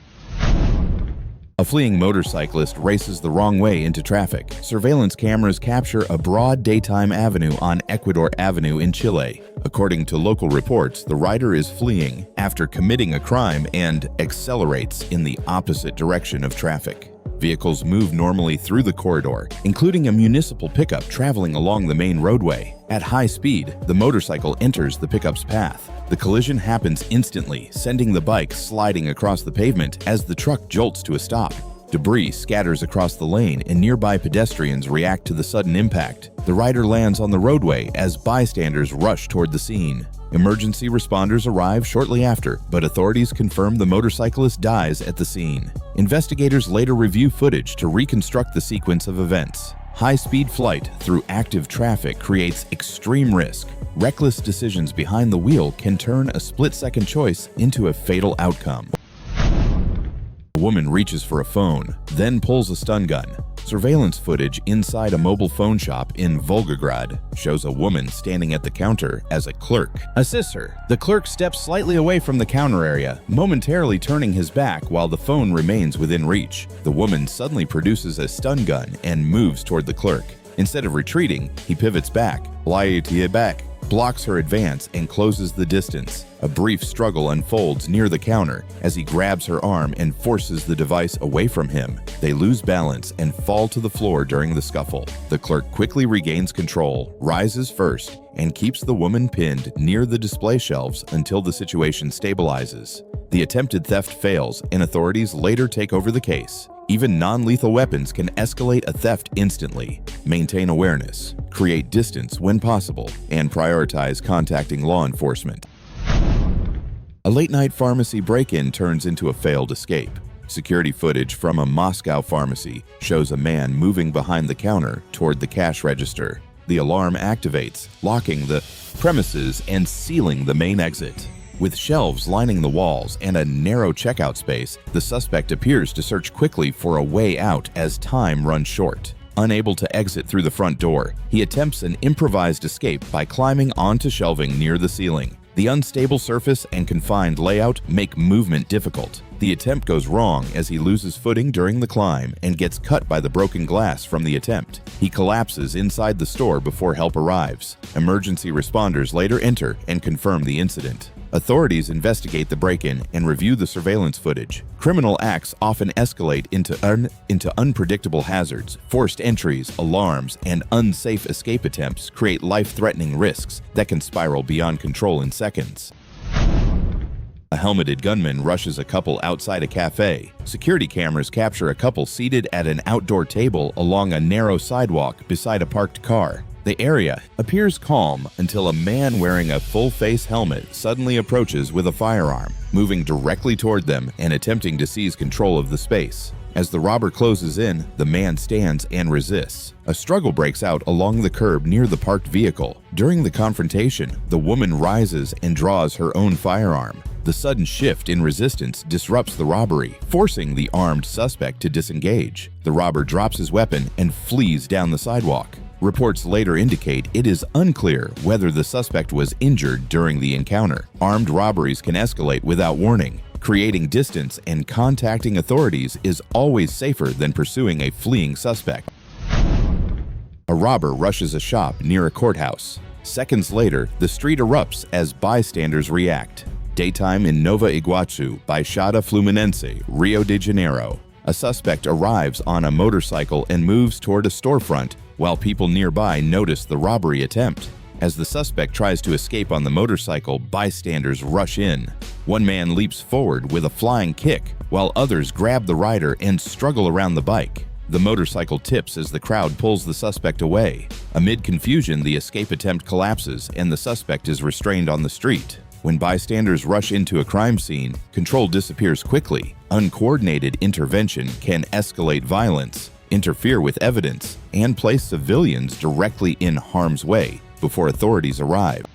A fleeing motorcyclist races the wrong way into traffic. Surveillance cameras capture a broad daytime avenue on Ecuador Avenue in Chile. According to local reports, the rider is fleeing after committing a crime and accelerates in the opposite direction of traffic. Vehicles move normally through the corridor, including a municipal pickup traveling along the main roadway. At high speed, the motorcycle enters the pickup's path. The collision happens instantly, sending the bike sliding across the pavement as the truck jolts to a stop. Debris scatters across the lane and nearby pedestrians react to the sudden impact. The rider lands on the roadway as bystanders rush toward the scene. Emergency responders arrive shortly after, but authorities confirm the motorcyclist dies at the scene. Investigators later review footage to reconstruct the sequence of events. High-speed flight through active traffic creates extreme risk. Reckless decisions behind the wheel can turn a split-second choice into a fatal outcome. A woman reaches for a phone, then pulls a stun gun. Surveillance footage inside a mobile phone shop in Volgograd shows a woman standing at the counter as a clerk assists her. The clerk steps slightly away from the counter area, momentarily turning his back while the phone remains within reach. The woman suddenly produces a stun gun and moves toward the clerk. Instead of retreating, he pivots back, blocks her advance and closes the distance. A brief struggle unfolds near the counter as he grabs her arm and forces the device away from him. They lose balance and fall to the floor during the scuffle. The clerk quickly regains control, rises first, and keeps the woman pinned near the display shelves until the situation stabilizes. The attempted theft fails, and authorities later take over the case. Even non-lethal weapons can escalate a theft instantly. Maintain awareness, create distance when possible, and prioritize contacting law enforcement. A late-night pharmacy break-in turns into a failed escape. Security footage from a Moscow pharmacy shows a man moving behind the counter toward the cash register. The alarm activates, locking the premises and sealing the main exit. With shelves lining the walls and a narrow checkout space, the suspect appears to search quickly for a way out as time runs short. Unable to exit through the front door, he attempts an improvised escape by climbing onto shelving near the ceiling. The unstable surface and confined layout make movement difficult. The attempt goes wrong as he loses footing during the climb and gets cut by the broken glass from the attempt. He collapses inside the store before help arrives. Emergency responders later enter and confirm the incident. Authorities investigate the break-in and review the surveillance footage. Criminal acts often escalate into unpredictable hazards. Forced entries, alarms, and unsafe escape attempts create life-threatening risks that can spiral beyond control in seconds. A helmeted gunman rushes a couple outside a café. Security cameras capture a couple seated at an outdoor table along a narrow sidewalk beside a parked car. The area appears calm until a man wearing a full-face helmet suddenly approaches with a firearm, moving directly toward them and attempting to seize control of the space. As the robber closes in, the man stands and resists. A struggle breaks out along the curb near the parked vehicle. During the confrontation, the woman rises and draws her own firearm. The sudden shift in resistance disrupts the robbery, forcing the armed suspect to disengage. The robber drops his weapon and flees down the sidewalk. Reports later indicate it is unclear whether the suspect was injured during the encounter. Armed robberies can escalate without warning. Creating distance and contacting authorities is always safer than pursuing a fleeing suspect. A robber rushes a shop near a courthouse. Seconds later, the street erupts as bystanders react. Daytime in Nova Iguaçu, Baixada Fluminense, Rio de Janeiro. A suspect arrives on a motorcycle and moves toward a storefront while people nearby notice the robbery attempt. As the suspect tries to escape on the motorcycle, bystanders rush in. One man leaps forward with a flying kick, while others grab the rider and struggle around the bike. The motorcycle tips as the crowd pulls the suspect away. Amid confusion, the escape attempt collapses and the suspect is restrained on the street. When bystanders rush into a crime scene, control disappears quickly. Uncoordinated intervention can escalate violence, interfere with evidence, and place civilians directly in harm's way before authorities arrive.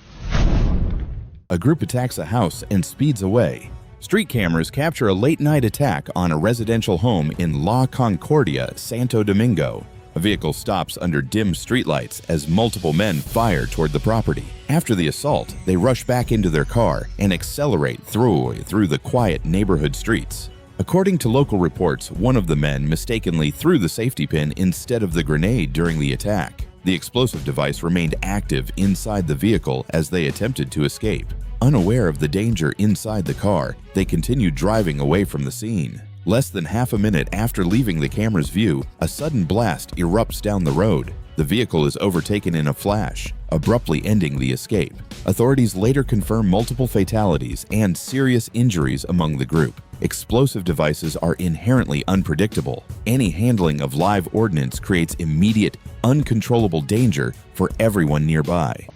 A group attacks a house and speeds away. Street cameras capture a late-night attack on a residential home in La Concordia, Santo Domingo. A vehicle stops under dim streetlights as multiple men fire toward the property. After the assault, they rush back into their car and accelerate through the quiet neighborhood streets. According to local reports, one of the men mistakenly threw the safety pin instead of the grenade during the attack. The explosive device remained active inside the vehicle as they attempted to escape. Unaware of the danger inside the car, they continued driving away from the scene. Less than half a minute after leaving the camera's view, a sudden blast erupts down the road. The vehicle is overtaken in a flash, abruptly ending the escape. Authorities later confirm multiple fatalities and serious injuries among the group. Explosive devices are inherently unpredictable. Any handling of live ordnance creates immediate, uncontrollable danger for everyone nearby.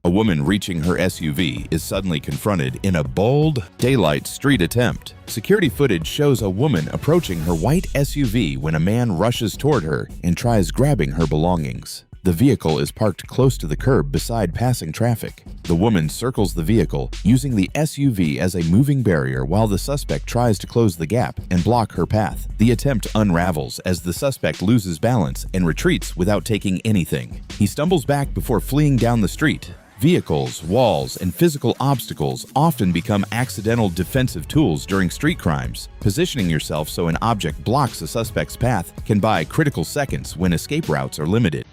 A woman reaching her SUV is suddenly confronted in a bold, daylight street attempt. Security footage shows a woman approaching her white SUV when a man rushes toward her and tries grabbing her belongings. The vehicle is parked close to the curb beside passing traffic. The woman circles the vehicle, using the SUV as a moving barrier while the suspect tries to close the gap and block her path. The attempt unravels as the suspect loses balance and retreats without taking anything. He stumbles back before fleeing down the street. Vehicles, walls, and physical obstacles often become accidental defensive tools during street crimes. Positioning yourself so an object blocks a suspect's path can buy critical seconds when escape routes are limited.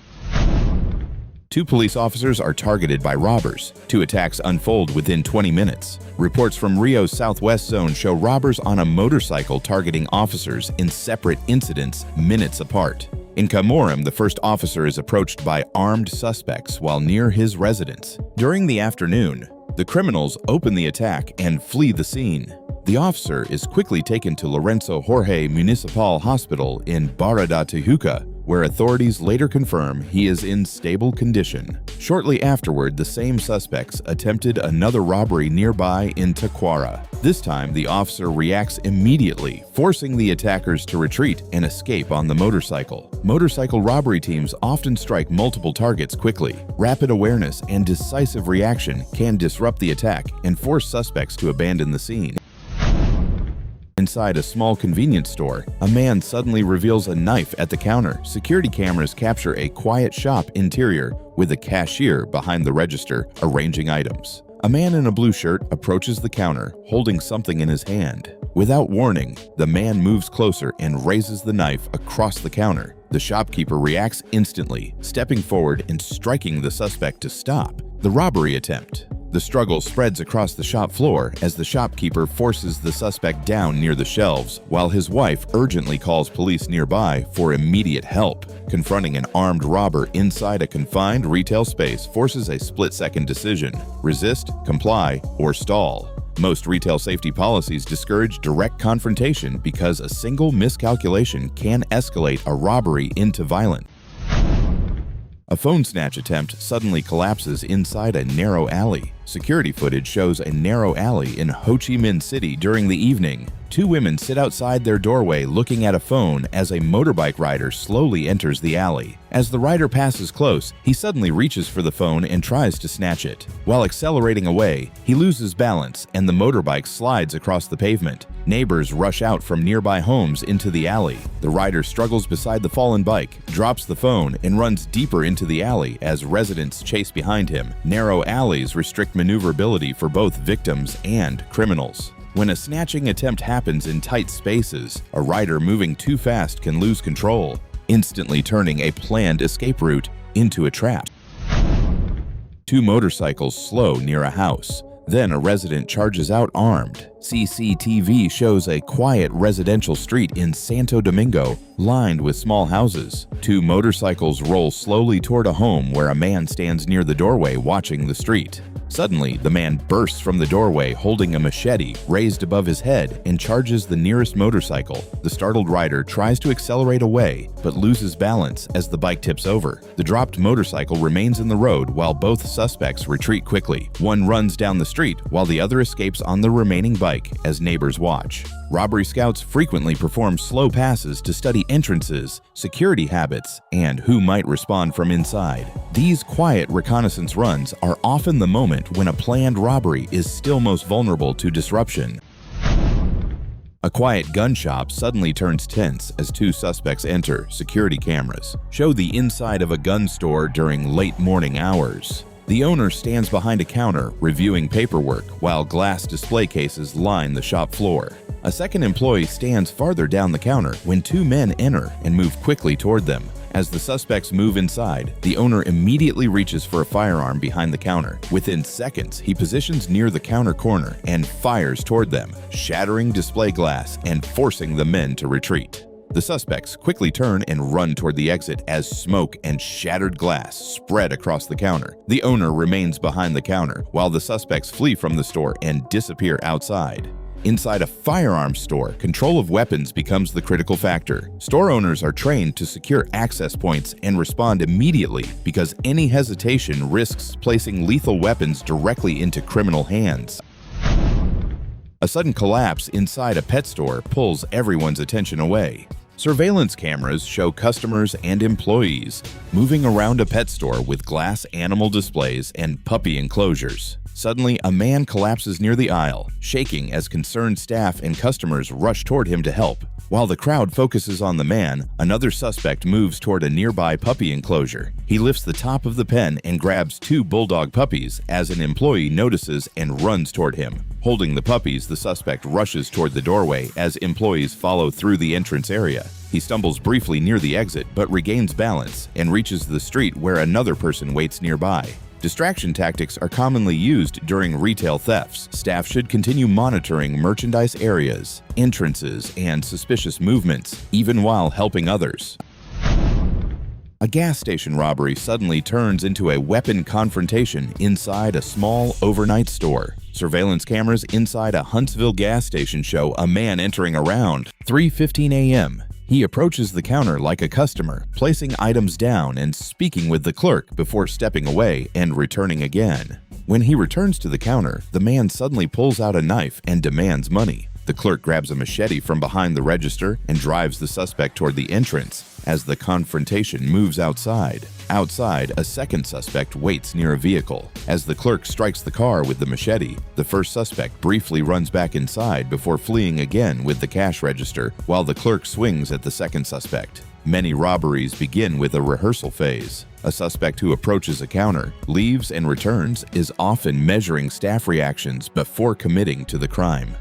2 police officers are targeted by robbers. 2 attacks unfold within 20 minutes. Reports from Rio's southwest zone show robbers on a motorcycle targeting officers in separate incidents minutes apart. In Camorim, the first officer is approached by armed suspects while near his residence. During the afternoon, the criminals open the attack and flee the scene. The officer is quickly taken to Lorenzo Jorge Municipal Hospital in Barra da Tijuca, where authorities later confirm he is in stable condition. Shortly afterward, the same suspects attempted another robbery nearby in Taquara. This time, the officer reacts immediately, forcing the attackers to retreat and escape on the motorcycle. Motorcycle robbery teams often strike multiple targets quickly. Rapid awareness and decisive reaction can disrupt the attack and force suspects to abandon the scene. Inside a small convenience store, a man suddenly reveals a knife at the counter. Security cameras capture a quiet shop interior with a cashier behind the register arranging items. A man in a blue shirt approaches the counter, holding something in his hand. Without warning, the man moves closer and raises the knife across the counter. The shopkeeper reacts instantly, stepping forward and striking the suspect to stop the robbery attempt. The struggle spreads across the shop floor as the shopkeeper forces the suspect down near the shelves, while his wife urgently calls police nearby for immediate help. Confronting an armed robber inside a confined retail space forces a split-second decision: resist, comply, or stall. Most retail safety policies discourage direct confrontation because a single miscalculation can escalate a robbery into violence. A phone snatch attempt suddenly collapses inside a narrow alley. Security footage shows a narrow alley in Ho Chi Minh City during the evening. 2 women sit outside their doorway looking at a phone as a motorbike rider slowly enters the alley. As the rider passes close, he suddenly reaches for the phone and tries to snatch it. While accelerating away, he loses balance and the motorbike slides across the pavement. Neighbors rush out from nearby homes into the alley. The rider struggles beside the fallen bike, drops the phone, and runs deeper into the alley as residents chase behind him. Narrow alleys restrict maneuverability for both victims and criminals. When a snatching attempt happens in tight spaces, a rider moving too fast can lose control, instantly turning a planned escape route into a trap. 2 motorcycles slow near a house. Then a resident charges out armed. CCTV shows a quiet residential street in Santo Domingo lined with small houses. 2 motorcycles roll slowly toward a home where a man stands near the doorway watching the street. Suddenly, the man bursts from the doorway holding a machete raised above his head and charges the nearest motorcycle. The startled rider tries to accelerate away, but loses balance as the bike tips over. The dropped motorcycle remains in the road while both suspects retreat quickly. One runs down the street while the other escapes on the remaining bike as neighbors watch. Robbery scouts frequently perform slow passes to study entrances, security habits, and who might respond from inside. These quiet reconnaissance runs are often the moment when a planned robbery is still most vulnerable to disruption. A quiet gun shop suddenly turns tense as 2 suspects enter. Security cameras show the inside of a gun store during late morning hours. The owner stands behind a counter reviewing paperwork while glass display cases line the shop floor. A second employee stands farther down the counter when two men enter and move quickly toward them. As the suspects move inside, the owner immediately reaches for a firearm behind the counter. Within seconds, he positions near the counter corner and fires toward them, shattering display glass and forcing the men to retreat. The suspects quickly turn and run toward the exit as smoke and shattered glass spread across the counter. The owner remains behind the counter while the suspects flee from the store and disappear outside. Inside a firearms store, control of weapons becomes the critical factor. Store owners are trained to secure access points and respond immediately because any hesitation risks placing lethal weapons directly into criminal hands. A sudden collapse inside a pet store pulls everyone's attention away. Surveillance cameras show customers and employees moving around a pet store with glass animal displays and puppy enclosures. Suddenly, a man collapses near the aisle, shaking as concerned staff and customers rush toward him to help. While the crowd focuses on the man, another suspect moves toward a nearby puppy enclosure. He lifts the top of the pen and grabs two bulldog puppies as an employee notices and runs toward him. Holding the puppies, the suspect rushes toward the doorway as employees follow through the entrance area. He stumbles briefly near the exit but regains balance and reaches the street where another person waits nearby. Distraction tactics are commonly used during retail thefts. Staff should continue monitoring merchandise areas, entrances, and suspicious movements, even while helping others. A gas station robbery suddenly turns into a weapon confrontation inside a small overnight store. Surveillance cameras inside a Huntsville gas station show a man entering around 3:15 a.m. He approaches the counter like a customer, placing items down and speaking with the clerk before stepping away and returning again. When he returns to the counter, the man suddenly pulls out a knife and demands money. The clerk grabs a machete from behind the register and drives the suspect toward the entrance as the confrontation moves outside. Outside, a second suspect waits near a vehicle. As the clerk strikes the car with the machete, the first suspect briefly runs back inside before fleeing again with the cash register while the clerk swings at the second suspect. Many robberies begin with a rehearsal phase. A suspect who approaches a counter, leaves, and returns is often measuring staff reactions before committing to the crime.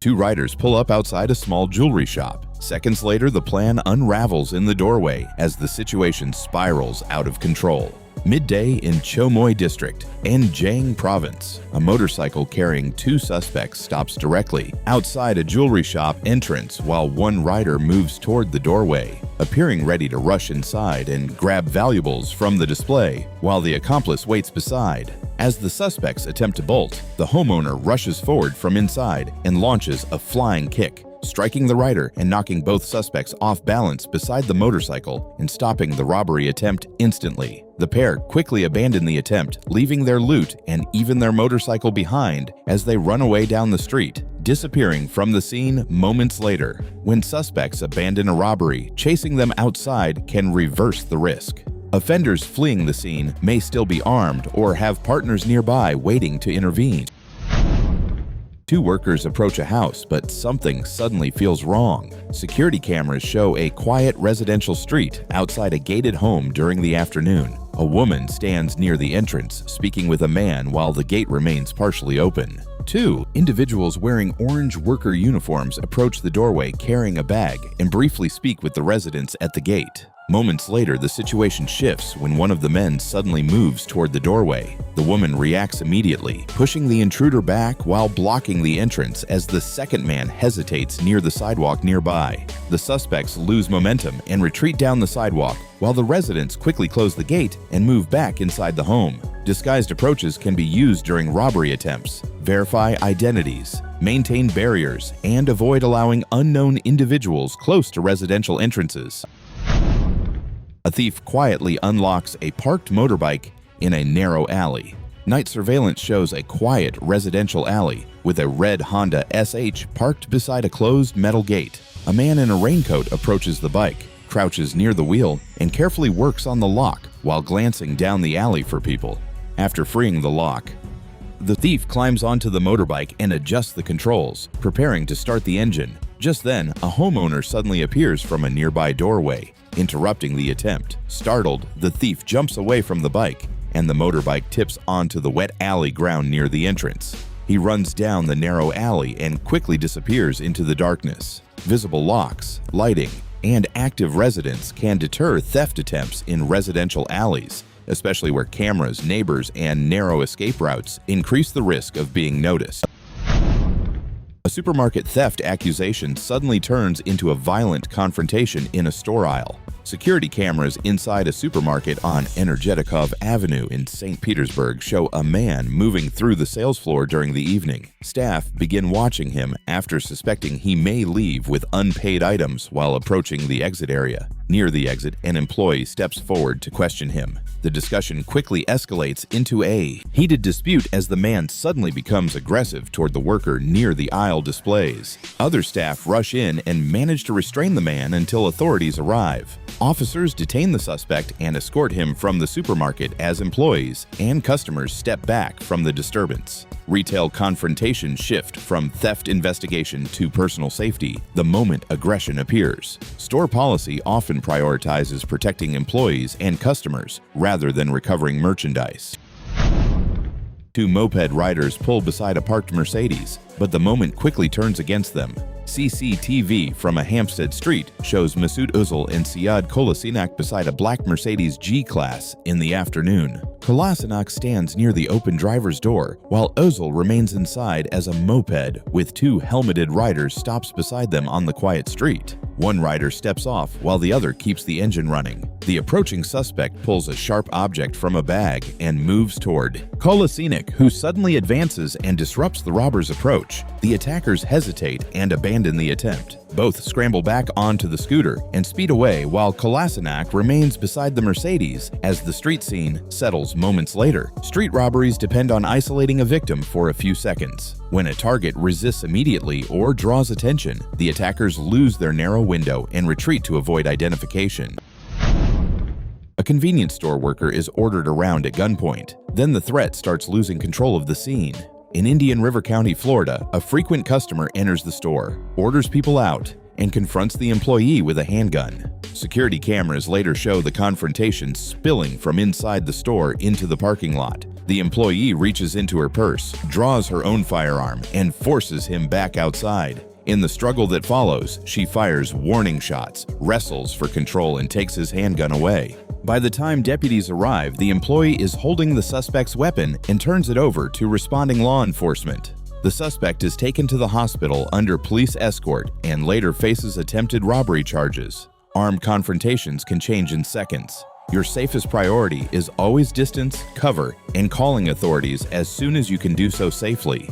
Two riders pull up outside a small jewelry shop. Seconds later, the plan unravels in the doorway as the situation spirals out of control. Midday in Chomoy District, Anjang Province, a motorcycle carrying two suspects stops directly outside a jewelry shop entrance while one rider moves toward the doorway, appearing ready to rush inside and grab valuables from the display while the accomplice waits beside. As the suspects attempt to bolt, the homeowner rushes forward from inside and launches a flying kick, striking the rider and knocking both suspects off balance beside the motorcycle and stopping the robbery attempt instantly. The pair quickly abandon the attempt, leaving their loot and even their motorcycle behind as they run away down the street, disappearing from the scene moments later. When suspects abandon a robbery, chasing them outside can reverse the risk. Offenders fleeing the scene may still be armed or have partners nearby waiting to intervene. Two workers approach a house, but something suddenly feels wrong. Security cameras show a quiet residential street outside a gated home during the afternoon. A woman stands near the entrance, speaking with a man while the gate remains partially open. Two individuals wearing orange worker uniforms approach the doorway carrying a bag and briefly speak with the residents at the gate. Moments later, the situation shifts when one of the men suddenly moves toward the doorway. The woman reacts immediately, pushing the intruder back while blocking the entrance as the second man hesitates near the sidewalk nearby. The suspects lose momentum and retreat down the sidewalk, while the residents quickly close the gate and move back inside the home. Disguised approaches can be used during robbery attempts. Verify identities, maintain barriers, and avoid allowing unknown individuals close to residential entrances. A thief quietly unlocks a parked motorbike in a narrow alley. Night surveillance shows a quiet residential alley with a red Honda SH parked beside a closed metal gate. A man in a raincoat approaches the bike, crouches near the wheel, and carefully works on the lock while glancing down the alley for people. After freeing the lock, the thief climbs onto the motorbike and adjusts the controls, preparing to start the engine. Just then, a homeowner suddenly appears from a nearby doorway, interrupting the attempt. Startled, the thief jumps away from the bike, and the motorbike tips onto the wet alley ground near the entrance. He runs down the narrow alley and quickly disappears into the darkness. Visible locks, lighting, and active residents can deter theft attempts in residential alleys, especially where cameras, neighbors, and narrow escape routes increase the risk of being noticed. A supermarket theft accusation suddenly turns into a violent confrontation in a store aisle. Security cameras inside a supermarket on Energetikov Avenue in St. Petersburg show a man moving through the sales floor during the evening. Staff begin watching him after suspecting he may leave with unpaid items while approaching the exit area. Near the exit, an employee steps forward to question him. The discussion quickly escalates into a heated dispute as the man suddenly becomes aggressive toward the worker near the aisle displays. Other staff rush in and manage to restrain the man until authorities arrive. Officers detain the suspect and escort him from the supermarket as employees and customers step back from the disturbance. Retail confrontations shift from theft investigation to personal safety the moment aggression appears. Store policy often prioritizes protecting employees and customers rather than recovering merchandise. Two moped riders pull beside a parked Mercedes, but the moment quickly turns against them. CCTV from a Hampstead street shows Masoud Özal and Siad Kolasinak beside a black Mercedes G-Class in the afternoon. Kolasinak stands near the open driver's door, while Özal remains inside as a moped with two helmeted riders stops beside them on the quiet street. One rider steps off while the other keeps the engine running. The approaching suspect pulls a sharp object from a bag and moves toward Kolasinak, who suddenly advances and disrupts the robber's approach. The attackers hesitate and abandon the attempt. Both scramble back onto the scooter and speed away while Kolasinak remains beside the Mercedes as the street scene settles moments later. Street robberies depend on isolating a victim for a few seconds. When a target resists immediately or draws attention, the attackers lose their narrow window and retreat to avoid identification. A convenience store worker is ordered around at gunpoint. Then the threat starts losing control of the scene. In Indian River County, Florida, a frequent customer enters the store, orders people out, and confronts the employee with a handgun. Security cameras later show the confrontation spilling from inside the store into the parking lot. The employee reaches into her purse, draws her own firearm, and forces him back outside. In the struggle that follows, she fires warning shots, wrestles for control, and takes his handgun away. By the time deputies arrive, the employee is holding the suspect's weapon and turns it over to responding law enforcement. The suspect is taken to the hospital under police escort and later faces attempted robbery charges. Armed confrontations can change in seconds. Your safest priority is always distance, cover, and calling authorities as soon as you can do so safely.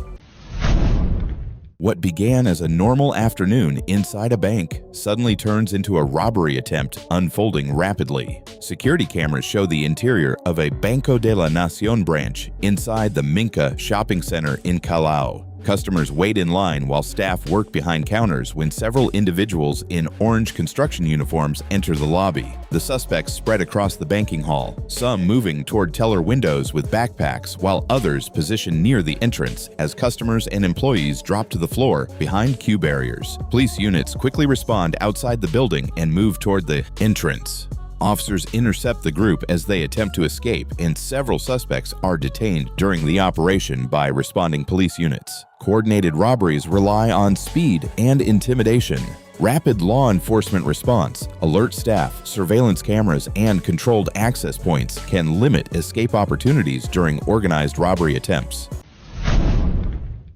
What began as a normal afternoon inside a bank suddenly turns into a robbery attempt unfolding rapidly. Security cameras show the interior of a Banco de la Nación branch inside the Minka shopping center in Callao. Customers wait in line while staff work behind counters when several individuals in orange construction uniforms enter the lobby. The suspects spread across the banking hall, some moving toward teller windows with backpacks, while others positioned near the entrance as customers and employees drop to the floor behind queue barriers. Police units quickly respond outside the building and move toward the entrance. Officers intercept the group as they attempt to escape, and several suspects are detained during the operation by responding police units. Coordinated robberies rely on speed and intimidation. Rapid law enforcement response, alert staff, surveillance cameras, and controlled access points can limit escape opportunities during organized robbery attempts.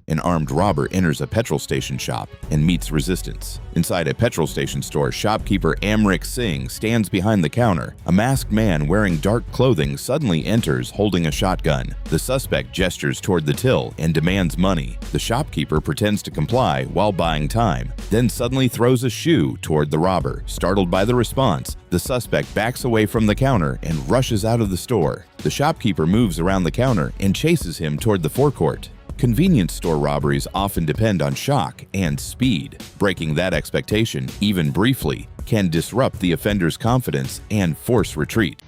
An armed robber enters a petrol station shop and meets resistance. Inside a petrol station store, shopkeeper Amrik Singh stands behind the counter. A masked man wearing dark clothing suddenly enters holding a shotgun. The suspect gestures toward the till and demands money. The shopkeeper pretends to comply while buying time, then suddenly throws a shoe toward the robber. Startled by the response, the suspect backs away from the counter and rushes out of the store. The shopkeeper moves around the counter and chases him toward the forecourt. Convenience store robberies often depend on shock and speed. Breaking that expectation, even briefly, can disrupt the offender's confidence and force retreat.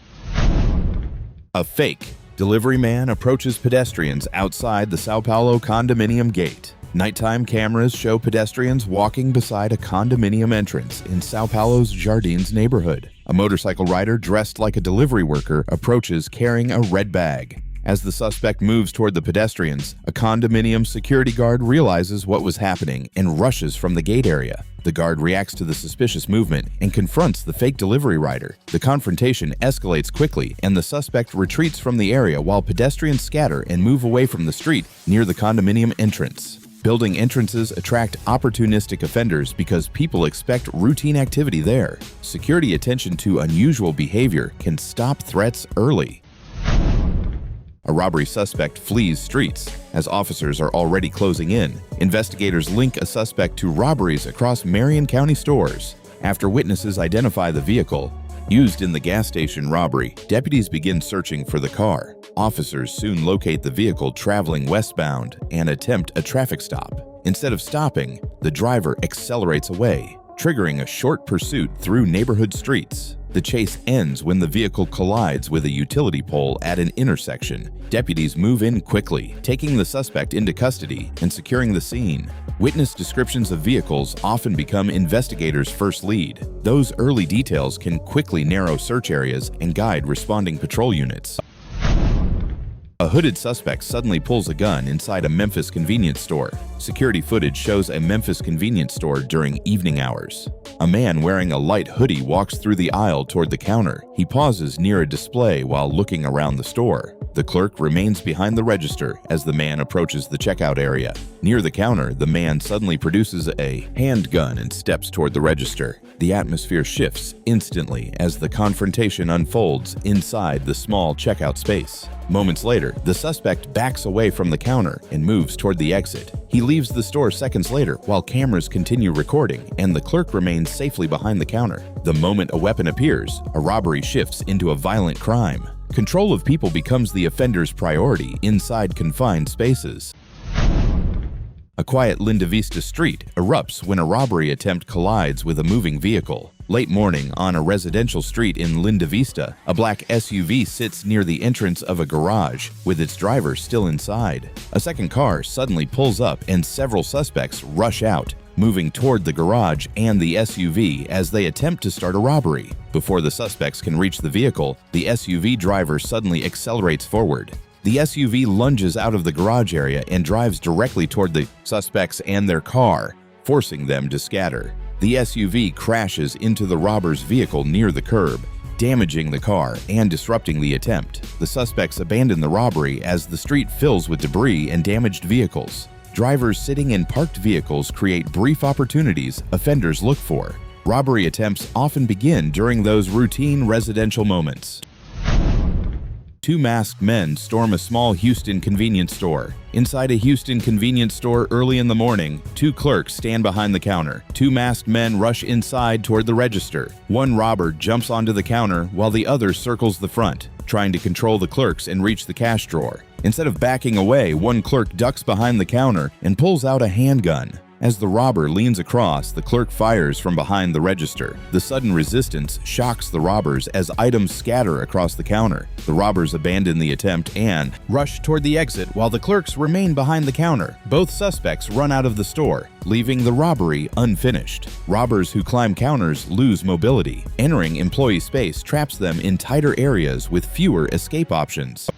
A fake delivery man approaches pedestrians outside the Sao Paulo condominium gate. Nighttime cameras show pedestrians walking beside a condominium entrance in Sao Paulo's Jardins neighborhood. A motorcycle rider dressed like a delivery worker approaches carrying a red bag. As the suspect moves toward the pedestrians, a condominium security guard realizes what was happening and rushes from the gate area. The guard reacts to the suspicious movement and confronts the fake delivery rider. The confrontation escalates quickly, and the suspect retreats from the area while pedestrians scatter and move away from the street near the condominium entrance. Building entrances attract opportunistic offenders because people expect routine activity there. Security attention to unusual behavior can stop threats early. A robbery suspect flees streets. As officers are already closing in, investigators link a suspect to robberies across Marion County stores. After witnesses identify the vehicle used in the gas station robbery, deputies begin searching for the car. Officers soon locate the vehicle traveling westbound and attempt a traffic stop. Instead of stopping, the driver accelerates away, triggering a short pursuit through neighborhood streets. The chase ends when the vehicle collides with a utility pole at an intersection. Deputies move in quickly, taking the suspect into custody and securing the scene. Witness descriptions of vehicles often become investigators' first lead. Those early details can quickly narrow search areas and guide responding patrol units. A hooded suspect suddenly pulls a gun inside a Memphis convenience store. Security footage shows a Memphis convenience store during evening hours. A man wearing a light hoodie walks through the aisle toward the counter. He pauses near a display while looking around the store. The clerk remains behind the register as the man approaches the checkout area. Near the counter, the man suddenly produces a handgun and steps toward the register. The atmosphere shifts instantly as the confrontation unfolds inside the small checkout space. Moments later, the suspect backs away from the counter and moves toward the exit. He leaves the store seconds later while cameras continue recording and the clerk remains safely behind the counter. The moment a weapon appears, a robbery shifts into a violent crime. Control of people becomes the offender's priority inside confined spaces. A quiet Linda Vista street erupts when a robbery attempt collides with a moving vehicle. Late morning on a residential street in Linda Vista, a black SUV sits near the entrance of a garage, with its driver still inside. A second car suddenly pulls up and several suspects rush out, moving toward the garage and the SUV as they attempt to start a robbery. Before the suspects can reach the vehicle, the SUV driver suddenly accelerates forward. The SUV lunges out of the garage area and drives directly toward the suspects and their car, forcing them to scatter. The SUV crashes into the robber's vehicle near the curb, damaging the car and disrupting the attempt. The suspects abandon the robbery as the street fills with debris and damaged vehicles. Drivers sitting in parked vehicles create brief opportunities offenders look for. Robbery attempts often begin during those routine residential moments. Two masked men storm a small Houston convenience store. Inside a Houston convenience store early in the morning, two clerks stand behind the counter. Two masked men rush inside toward the register. One robber jumps onto the counter while the other circles the front, trying to control the clerks and reach the cash drawer. Instead of backing away, one clerk ducks behind the counter and pulls out a handgun. As the robber leans across, the clerk fires from behind the register. The sudden resistance shocks the robbers as items scatter across the counter. The robbers abandon the attempt and rush toward the exit while the clerks remain behind the counter. Both suspects run out of the store, leaving the robbery unfinished. Robbers who climb counters lose mobility. Entering employee space traps them in tighter areas with fewer escape options.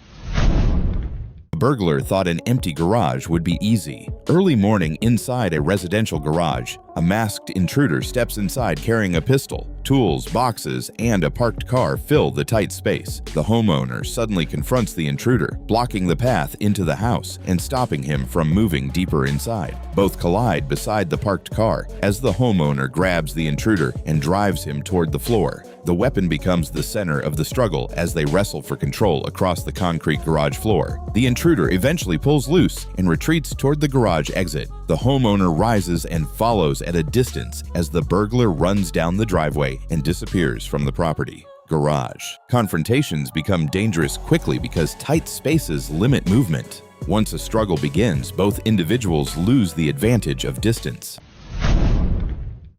A burglar thought an empty garage would be easy. Early morning inside a residential garage, a masked intruder steps inside carrying a pistol. Tools, boxes, and a parked car fill the tight space. The homeowner suddenly confronts the intruder, blocking the path into the house and stopping him from moving deeper inside. Both collide beside the parked car as the homeowner grabs the intruder and drives him toward the floor. The weapon becomes the center of the struggle as they wrestle for control across the concrete garage floor. The intruder eventually pulls loose and retreats toward the garage exit. The homeowner rises and follows at a distance as the burglar runs down the driveway and disappears from the property. Garage. Confrontations become dangerous quickly because tight spaces limit movement. Once a struggle begins, both individuals lose the advantage of distance.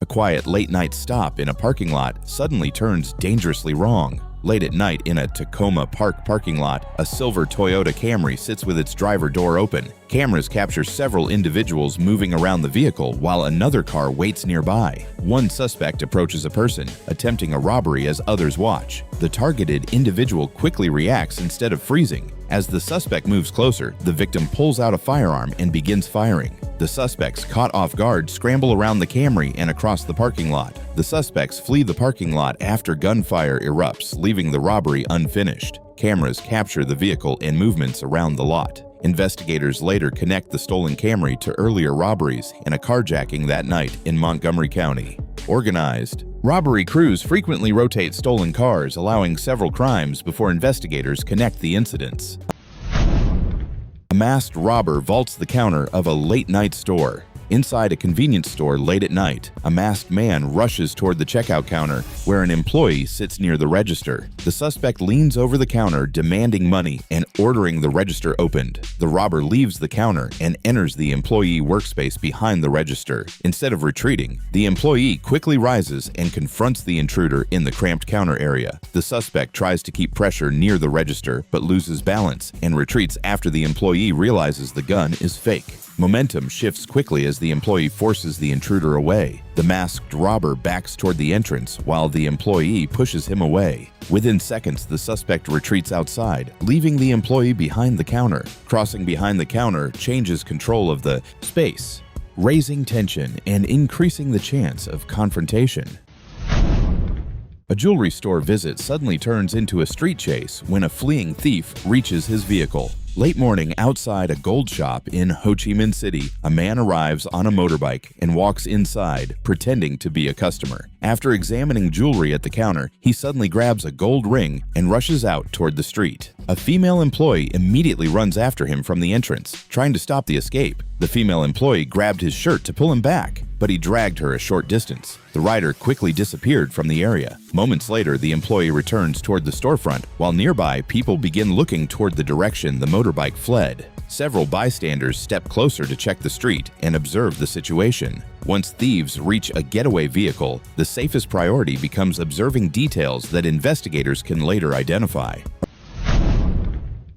A quiet late-night stop in a parking lot suddenly turns dangerously wrong. Late at night in a Tacoma Park parking lot, a silver Toyota Camry sits with its driver door open. Cameras capture several individuals moving around the vehicle while another car waits nearby. One suspect approaches a person, attempting a robbery as others watch. The targeted individual quickly reacts instead of freezing. As the suspect moves closer, the victim pulls out a firearm and begins firing. The suspects, caught off guard, scramble around the Camry and across the parking lot. The suspects flee the parking lot after gunfire erupts, leaving the robbery unfinished. Cameras capture the vehicle and movements around the lot. Investigators later connect the stolen Camry to earlier robberies and a carjacking that night in Montgomery County. Organized. Robbery crews frequently rotate stolen cars, allowing several crimes before investigators connect the incidents. A masked robber vaults the counter of a late-night store. Inside a convenience store late at night, a masked man rushes toward the checkout counter where an employee sits near the register. The suspect leans over the counter demanding money and ordering the register opened. The robber leaves the counter and enters the employee workspace behind the register. Instead of retreating, the employee quickly rises and confronts the intruder in the cramped counter area. The suspect tries to keep pressure near the register but loses balance and retreats after the employee realizes the gun is fake. Momentum shifts quickly as the employee forces the intruder away. The masked robber backs toward the entrance while the employee pushes him away. Within seconds, the suspect retreats outside, leaving the employee behind the counter. Crossing behind the counter changes control of the space, raising tension and increasing the chance of confrontation. A jewelry store visit suddenly turns into a street chase when a fleeing thief reaches his vehicle. Late morning outside a gold shop in Ho Chi Minh City, a man arrives on a motorbike and walks inside, pretending to be a customer. After examining jewelry at the counter, he suddenly grabs a gold ring and rushes out toward the street. A female employee immediately runs after him from the entrance, trying to stop the escape. The female employee grabbed his shirt to pull him back, but he dragged her a short distance. The rider quickly disappeared from the area. Moments later, the employee returns toward the storefront, while nearby people begin looking toward the direction the motorbike fled. Several bystanders step closer to check the street and observe the situation. Once thieves reach a getaway vehicle, the safest priority becomes observing details that investigators can later identify.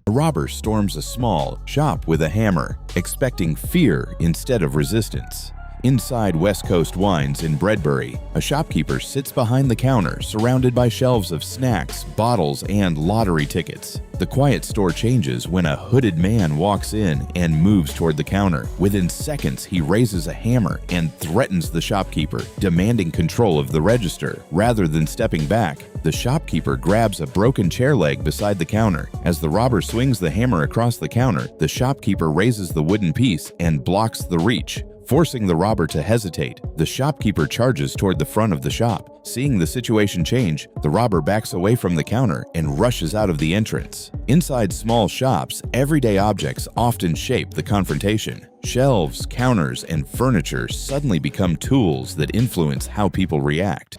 A robber storms a small shop with a hammer, expecting fear instead of resistance. Inside West Coast Wines in Bredbury, a shopkeeper sits behind the counter surrounded by shelves of snacks, bottles, and lottery tickets. The quiet store changes when a hooded man walks in and moves toward the counter. Within seconds, he raises a hammer and threatens the shopkeeper, demanding control of the register. Rather than stepping back, the shopkeeper grabs a broken chair leg beside the counter. As the robber swings the hammer across the counter, the shopkeeper raises the wooden piece and blocks the reach, forcing the robber to hesitate. The shopkeeper charges toward the front of the shop. Seeing the situation change, the robber backs away from the counter and rushes out of the entrance. Inside small shops, everyday objects often shape the confrontation. Shelves, counters, and furniture suddenly become tools that influence how people react.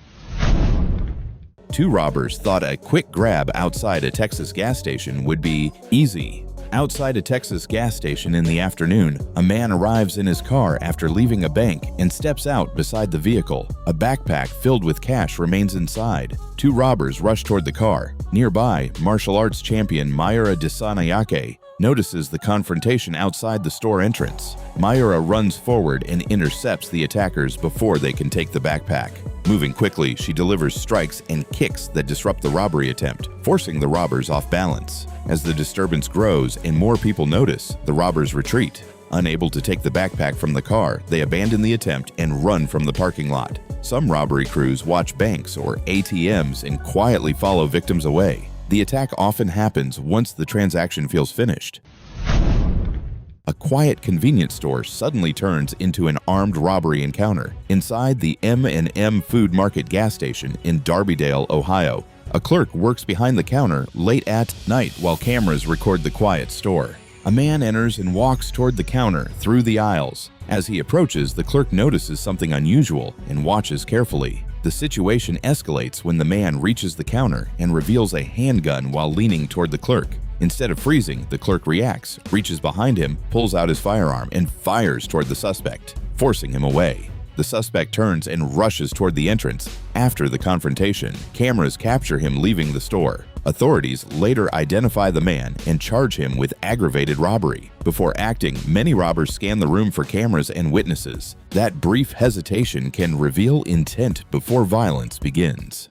Two robbers thought a quick grab outside a Texas gas station would be easy. Outside a Texas gas station in the afternoon, a man arrives in his car after leaving a bank and steps out beside the vehicle. A backpack filled with cash remains inside. Two robbers rush toward the car. Nearby, martial arts champion Mayura Desanayake notices the confrontation outside the store entrance. Mayura runs forward and intercepts the attackers before they can take the backpack. Moving quickly, she delivers strikes and kicks that disrupt the robbery attempt, forcing the robbers off balance. As the disturbance grows and more people notice, the robbers retreat. Unable to take the backpack from the car, they abandon the attempt and run from the parking lot. Some robbery crews watch banks or ATMs and quietly follow victims away. The attack often happens once the transaction feels finished. A quiet convenience store suddenly turns into an armed robbery encounter inside the M&M Food Market gas station in Darbydale, Ohio. A clerk works behind the counter late at night while cameras record the quiet store. A man enters and walks toward the counter through the aisles. As he approaches, the clerk notices something unusual and watches carefully. The situation escalates when the man reaches the counter and reveals a handgun while leaning toward the clerk. Instead of freezing, the clerk reacts, reaches behind him, pulls out his firearm, and fires toward the suspect, forcing him away. The suspect turns and rushes toward the entrance. After the confrontation, cameras capture him leaving the store. Authorities later identify the man and charge him with aggravated robbery. Before acting, many robbers scan the room for cameras and witnesses. That brief hesitation can reveal intent before violence begins.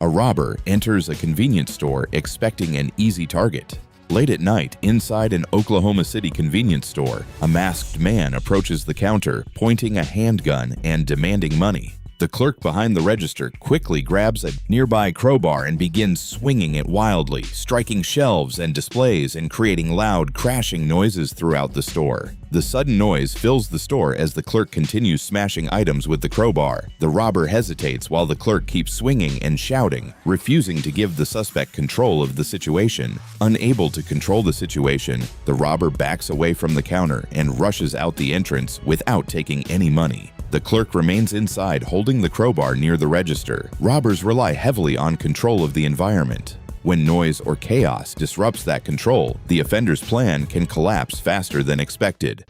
A robber enters a convenience store expecting an easy target. Late at night, inside an Oklahoma City convenience store, a masked man approaches the counter, pointing a handgun and demanding money. The clerk behind the register quickly grabs a nearby crowbar and begins swinging it wildly, striking shelves and displays and creating loud, crashing noises throughout the store. The sudden noise fills the store as the clerk continues smashing items with the crowbar. The robber hesitates while the clerk keeps swinging and shouting, refusing to give the suspect control of the situation. Unable to control the situation, the robber backs away from the counter and rushes out the entrance without taking any money. The clerk remains inside holding the crowbar near the register. Robbers rely heavily on control of the environment. When noise or chaos disrupts that control, the offender's plan can collapse faster than expected.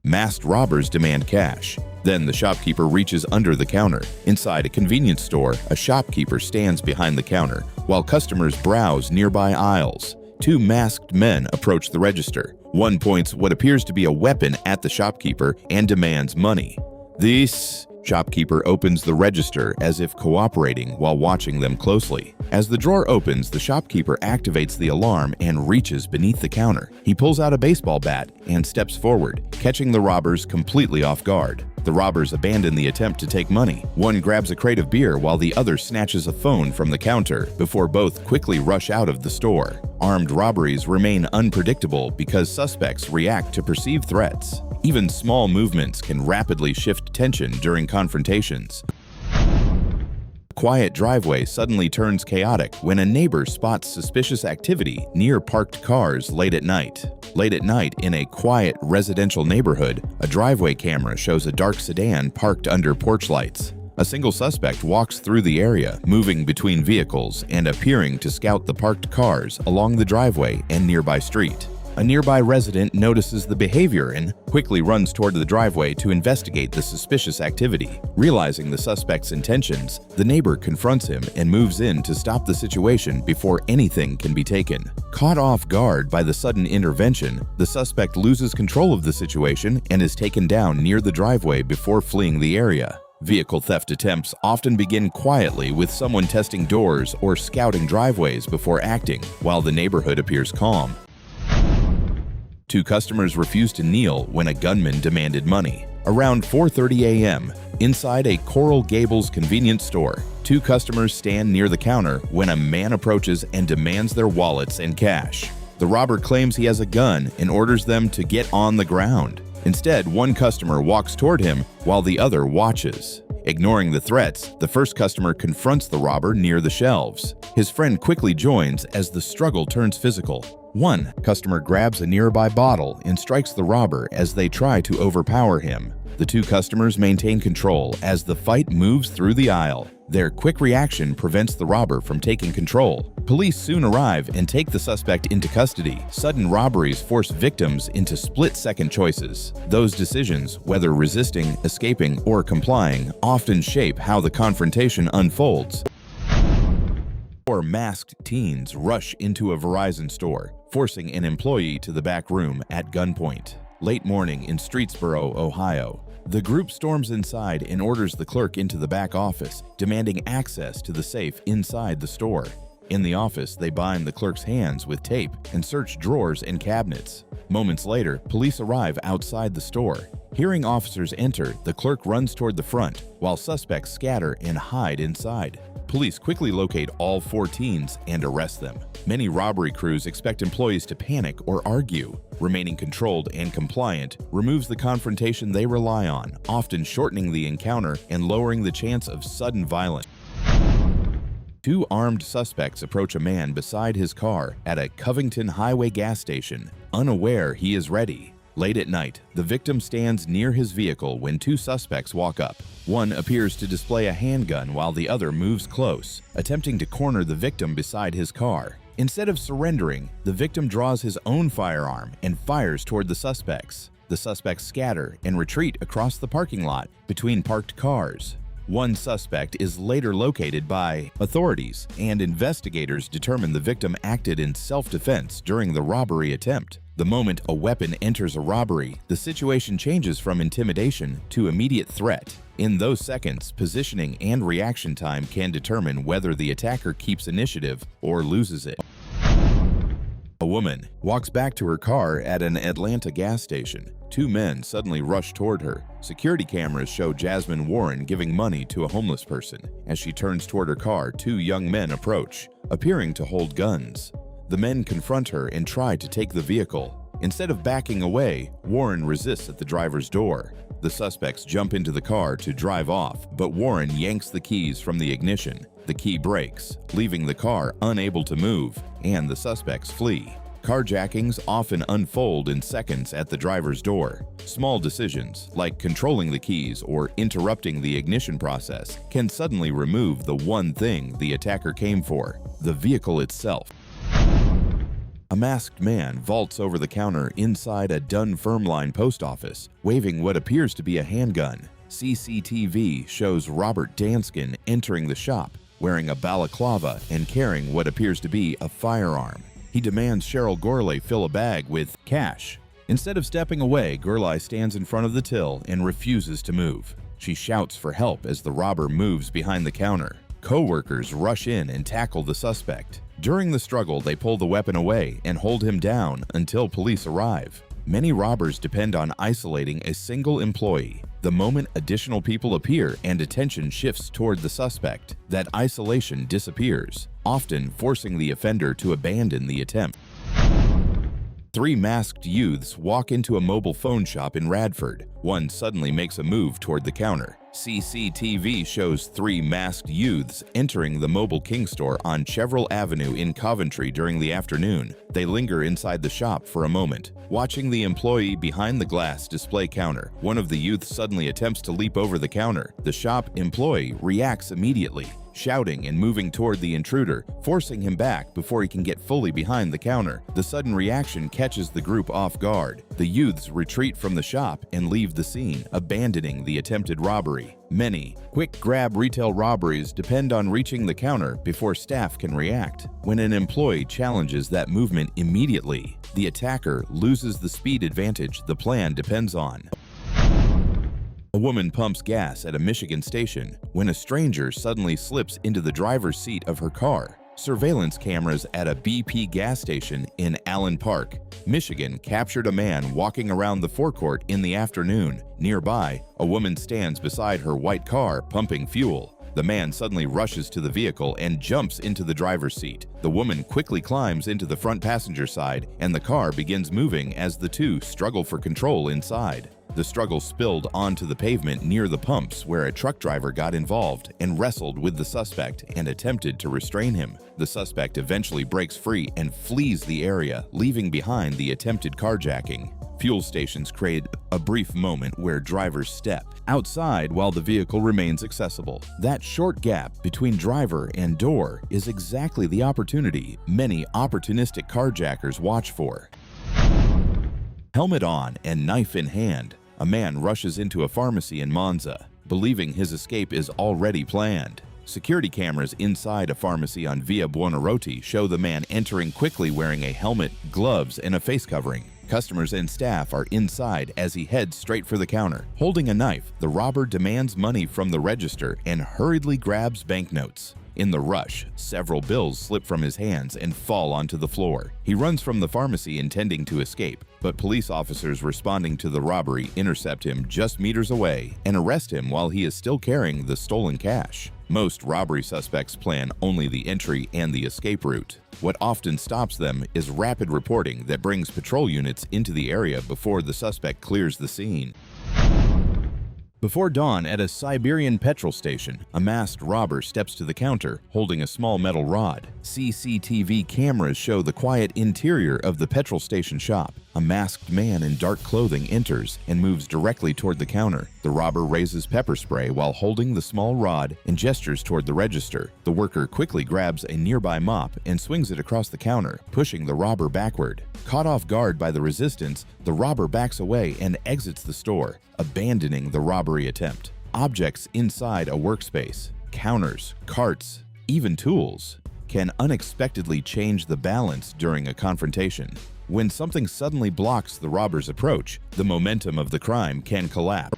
Masked robbers demand cash. Then the shopkeeper reaches under the counter. Inside a convenience store, a shopkeeper stands behind the counter, while customers browse nearby aisles. Two masked men approach the register. One points what appears to be a weapon at the shopkeeper and demands money. This shopkeeper opens the register as if cooperating while watching them closely. As the drawer opens, the shopkeeper activates the alarm and reaches beneath the counter. He pulls out a baseball bat and steps forward, catching the robbers completely off guard. The robbers abandon the attempt to take money. One grabs a crate of beer while the other snatches a phone from the counter before both quickly rush out of the store. Armed robberies remain unpredictable because suspects react to perceived threats. Even small movements can rapidly shift tension during confrontations. A quiet driveway suddenly turns chaotic when a neighbor spots suspicious activity near parked cars late at night. Late at night, in a quiet residential neighborhood, a driveway camera shows a dark sedan parked under porch lights. A single suspect walks through the area, moving between vehicles and appearing to scout the parked cars along the driveway and nearby street. A nearby resident notices the behavior and quickly runs toward the driveway to investigate the suspicious activity. Realizing the suspect's intentions, the neighbor confronts him and moves in to stop the situation before anything can be taken. Caught off guard by the sudden intervention, the suspect loses control of the situation and is taken down near the driveway before fleeing the area. Vehicle theft attempts often begin quietly with someone testing doors or scouting driveways before acting, while the neighborhood appears calm. Two customers refused to kneel when a gunman demanded money. Around 4:30 a.m., inside a Coral Gables convenience store, two customers stand near the counter when a man approaches and demands their wallets and cash. The robber claims he has a gun and orders them to get on the ground. Instead, one customer walks toward him while the other watches. Ignoring the threats, the first customer confronts the robber near the shelves. His friend quickly joins as the struggle turns physical. One customer grabs a nearby bottle and strikes the robber as they try to overpower him. The two customers maintain control as the fight moves through the aisle. Their quick reaction prevents the robber from taking control. Police soon arrive and take the suspect into custody. Sudden robberies force victims into split-second choices. Those decisions, whether resisting, escaping, or complying, often shape how the confrontation unfolds. Four masked teens rush into a Verizon store, forcing an employee to the back room at gunpoint. Late morning in Streetsboro, Ohio. The group storms inside and orders the clerk into the back office, demanding access to the safe inside the store. In the office, they bind the clerk's hands with tape and search drawers and cabinets. Moments later, police arrive outside the store. Hearing officers enter, the clerk runs toward the front, while suspects scatter and hide inside. Police quickly locate all four teens and arrest them. Many robbery crews expect employees to panic or argue. Remaining controlled and compliant removes the confrontation they rely on, often shortening the encounter and lowering the chance of sudden violence. Two armed suspects approach a man beside his car at a Covington Highway gas station, unaware he is ready. Late at night, the victim stands near his vehicle when two suspects walk up. One appears to display a handgun while the other moves close, attempting to corner the victim beside his car. Instead of surrendering, the victim draws his own firearm and fires toward the suspects. The suspects scatter and retreat across the parking lot between parked cars. One suspect is later located by authorities, and investigators determine the victim acted in self-defense during the robbery attempt. The moment a weapon enters a robbery, the situation changes from intimidation to immediate threat. In those seconds, positioning and reaction time can determine whether the attacker keeps initiative or loses it. A woman walks back to her car at an Atlanta gas station. Two men suddenly rush toward her. Security cameras show Jasmine Warren giving money to a homeless person. As she turns toward her car, two young men approach, appearing to hold guns. The men confront her and try to take the vehicle. Instead of backing away, Warren resists at the driver's door. The suspects jump into the car to drive off, but Warren yanks the keys from the ignition. The key breaks, leaving the car unable to move, and the suspects flee. Carjackings often unfold in seconds at the driver's door. Small decisions, like controlling the keys or interrupting the ignition process, can suddenly remove the one thing the attacker came for: the vehicle itself. A masked man vaults over the counter inside a Dunfermline post office, waving what appears to be a handgun. CCTV shows Robert Danskin entering the shop, wearing a balaclava and carrying what appears to be a firearm. He demands Cheryl Gourlay fill a bag with cash. Instead of stepping away, Gourlay stands in front of the till and refuses to move. She shouts for help as the robber moves behind the counter. Co-workers rush in and tackle the suspect. During the struggle, they pull the weapon away and hold him down until police arrive. Many robbers depend on isolating a single employee. The moment additional people appear and attention shifts toward the suspect, that isolation disappears, often forcing the offender to abandon the attempt. Three masked youths walk into a mobile phone shop in Radford. One suddenly makes a move toward the counter. CCTV shows three masked youths entering the Mobile King store on Chevrolet Avenue in Coventry during the afternoon. They linger inside the shop for a moment, watching the employee behind the glass display counter. One of the youths suddenly attempts to leap over the counter. The shop employee reacts immediately, shouting and moving toward the intruder, forcing him back before he can get fully behind the counter. The sudden reaction catches the group off guard. The youths retreat from the shop and leave the scene, abandoning the attempted robbery. Many quick-grab retail robberies depend on reaching the counter before staff can react. When an employee challenges that movement immediately, the attacker loses the speed advantage the plan depends on. A woman pumps gas at a Michigan station when a stranger suddenly slips into the driver's seat of her car. Surveillance cameras at a BP gas station in Allen Park, Michigan captured a man walking around the forecourt in the afternoon. Nearby, a woman stands beside her white car pumping fuel. The man suddenly rushes to the vehicle and jumps into the driver's seat. The woman quickly climbs into the front passenger side, and the car begins moving as the two struggle for control inside. The struggle spilled onto the pavement near the pumps, where a truck driver got involved and wrestled with the suspect and attempted to restrain him. The suspect eventually breaks free and flees the area, leaving behind the attempted carjacking. Fuel stations create a brief moment where drivers step outside while the vehicle remains accessible. That short gap between driver and door is exactly the opportunity many opportunistic carjackers watch for. Helmet on and knife in hand, a man rushes into a pharmacy in Monza, believing his escape is already planned. Security cameras inside a pharmacy on Via Buonarroti show the man entering quickly wearing a helmet, gloves, and a face covering. Customers and staff are inside as he heads straight for the counter. Holding a knife, the robber demands money from the register and hurriedly grabs banknotes. In the rush, several bills slip from his hands and fall onto the floor. He runs from the pharmacy intending to escape, but police officers responding to the robbery intercept him just meters away and arrest him while he is still carrying the stolen cash. Most robbery suspects plan only the entry and the escape route. What often stops them is rapid reporting that brings patrol units into the area before the suspect clears the scene. Before dawn at a Siberian petrol station, a masked robber steps to the counter holding a small metal rod. CCTV cameras show the quiet interior of the petrol station shop. A masked man in dark clothing enters and moves directly toward the counter. The robber raises pepper spray while holding the small rod and gestures toward the register. The worker quickly grabs a nearby mop and swings it across the counter, pushing the robber backward. Caught off guard by the resistance, the robber backs away and exits the store, abandoning the robbery attempt. Objects inside a workspace, counters, carts, even tools, can unexpectedly change the balance during a confrontation. When something suddenly blocks the robber's approach, the momentum of the crime can collapse.